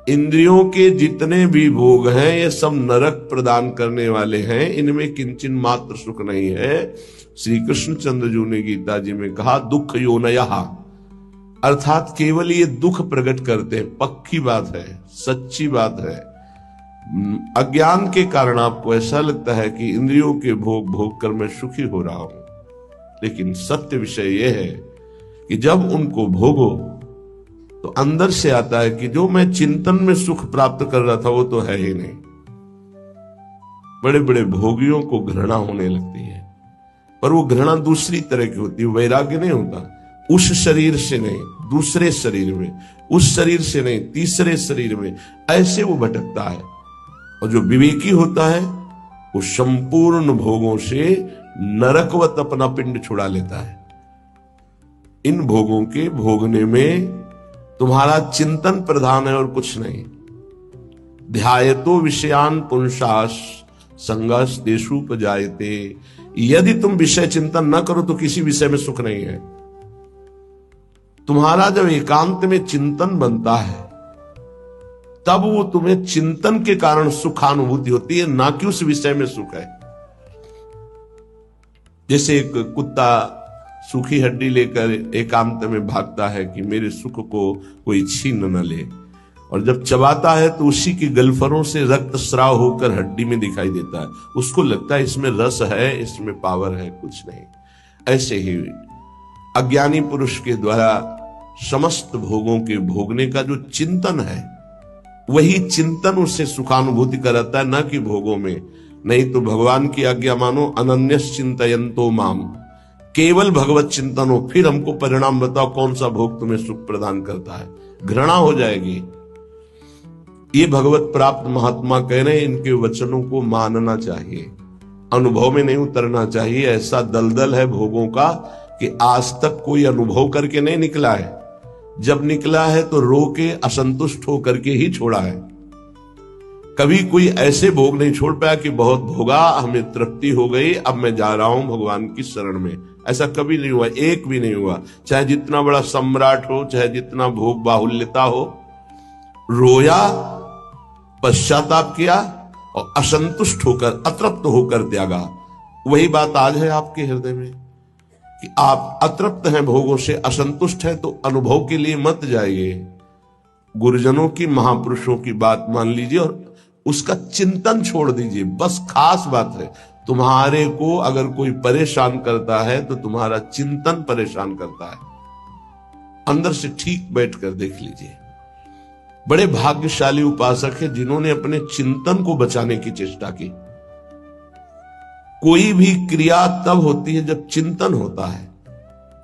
इंद्रियों के जितने भी भोग हैं ये सब नरक प्रदान करने वाले हैं, इनमें किंचन मात्र सुख नहीं है। श्री कृष्ण चंद्र जी ने गीता जी में कहा दुख योनयः, अर्थात केवल ये दुख प्रकट करते हैं। पक्की बात है, सच्ची बात है। अज्ञान के कारण आपको ऐसा लगता है कि इंद्रियों के भोग भोग कर मैं सुखी हो रहा हूं, लेकिन सत्य विषय यह है कि जब उनको भोगो तो अंदर से आता है कि जो मैं चिंतन में सुख प्राप्त कर रहा था वो तो है ही नहीं। बड़े बड़े भोगियों को घृणा होने लगती है, पर वो घृणा दूसरी तरह की होती है, वैराग्य नहीं होता। उस शरीर से नहीं, दूसरे शरीर में, उस शरीर से नहीं, तीसरे शरीर में, ऐसे वो भटकता है। और जो विवेकी होता है वो संपूर्ण भोगों से नरकवत अपना पिंड छुड़ा लेता है। इन भोगों के भोगने में तुम्हारा चिंतन प्रधान है और कुछ नहीं। ध्यायतो विषयान पुंसास संगस देशुपजायते। यदि तुम विषय चिंतन न करो तो किसी विषय में सुख नहीं है। तुम्हारा जब एकांत में चिंतन बनता है तब वो तुम्हें चिंतन के कारण सुखानुभूति होती है, ना कि उस विषय में सुख है। जैसे एक कुत्ता सूखी हड्डी लेकर एकांत में भागता है कि मेरे सुख को कोई छीन न ले, और जब चबाता है तो उसी की गलफरों से रक्त स्राव होकर हड्डी में दिखाई देता है। उसको लगता है इसमें रस है, इसमें पावर है, कुछ नहीं। ऐसे ही अज्ञानी पुरुष के द्वारा समस्त भोगों के भोगने का जो चिंतन है, वही चिंतन उससे सुखानुभूति कराता है, न कि भोगों में। नहीं तो भगवान की आज्ञा मानो, अनन्यस चिंतयन्तो माम, केवल भगवत चिंतन हो, फिर हमको परिणाम बताओ कौन सा भोग तुम्हें सुख प्रदान करता है। घृणा हो जाएगी। ये भगवत प्राप्त महात्मा कह रहे हैं, इनके वचनों को मानना चाहिए, अनुभव में नहीं उतरना चाहिए। ऐसा दलदल है भोगों का कि आज तक कोई अनुभव करके नहीं निकला है। जब निकला है तो रो के असंतुष्ट होकर के ही छोड़ा है। कभी कोई ऐसे भोग नहीं छोड़ पाया कि बहुत भोगा, हमें तृप्ति हो गई, अब मैं जा रहा हूं भगवान की शरण में। ऐसा कभी नहीं हुआ, एक भी नहीं हुआ। चाहे जितना बड़ा सम्राट हो, चाहे जितना भोग बाहुल्यता हो, रोया, पश्चाताप किया और असंतुष्ट होकर, अतृप्त होकर त्यागा। वही बात आज है आपके हृदय में कि आप अतृप्त हैं भोगों से, असंतुष्ट हैं, तो अनुभव के लिए मत जाइए। गुरुजनों की, महापुरुषों की बात मान लीजिए और उसका चिंतन छोड़ दीजिए। बस खास बात है, तुम्हारे को अगर कोई परेशान करता है तो तुम्हारा चिंतन परेशान करता है। अंदर से ठीक बैठकर देख लीजिए। बड़े भाग्यशाली उपासक है जिन्होंने अपने चिंतन को बचाने की चेष्टा की। कोई भी क्रिया तब होती है जब चिंतन होता है।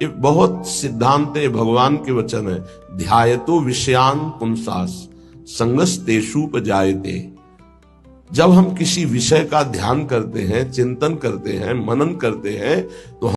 ये बहुत सिद्धांत है, भगवान के वचन है। ध्यायतो विषयान पुंसास संगस तेषुपजायते। जब हम किसी विषय का ध्यान करते हैं, चिंतन करते हैं, मनन करते हैं, तो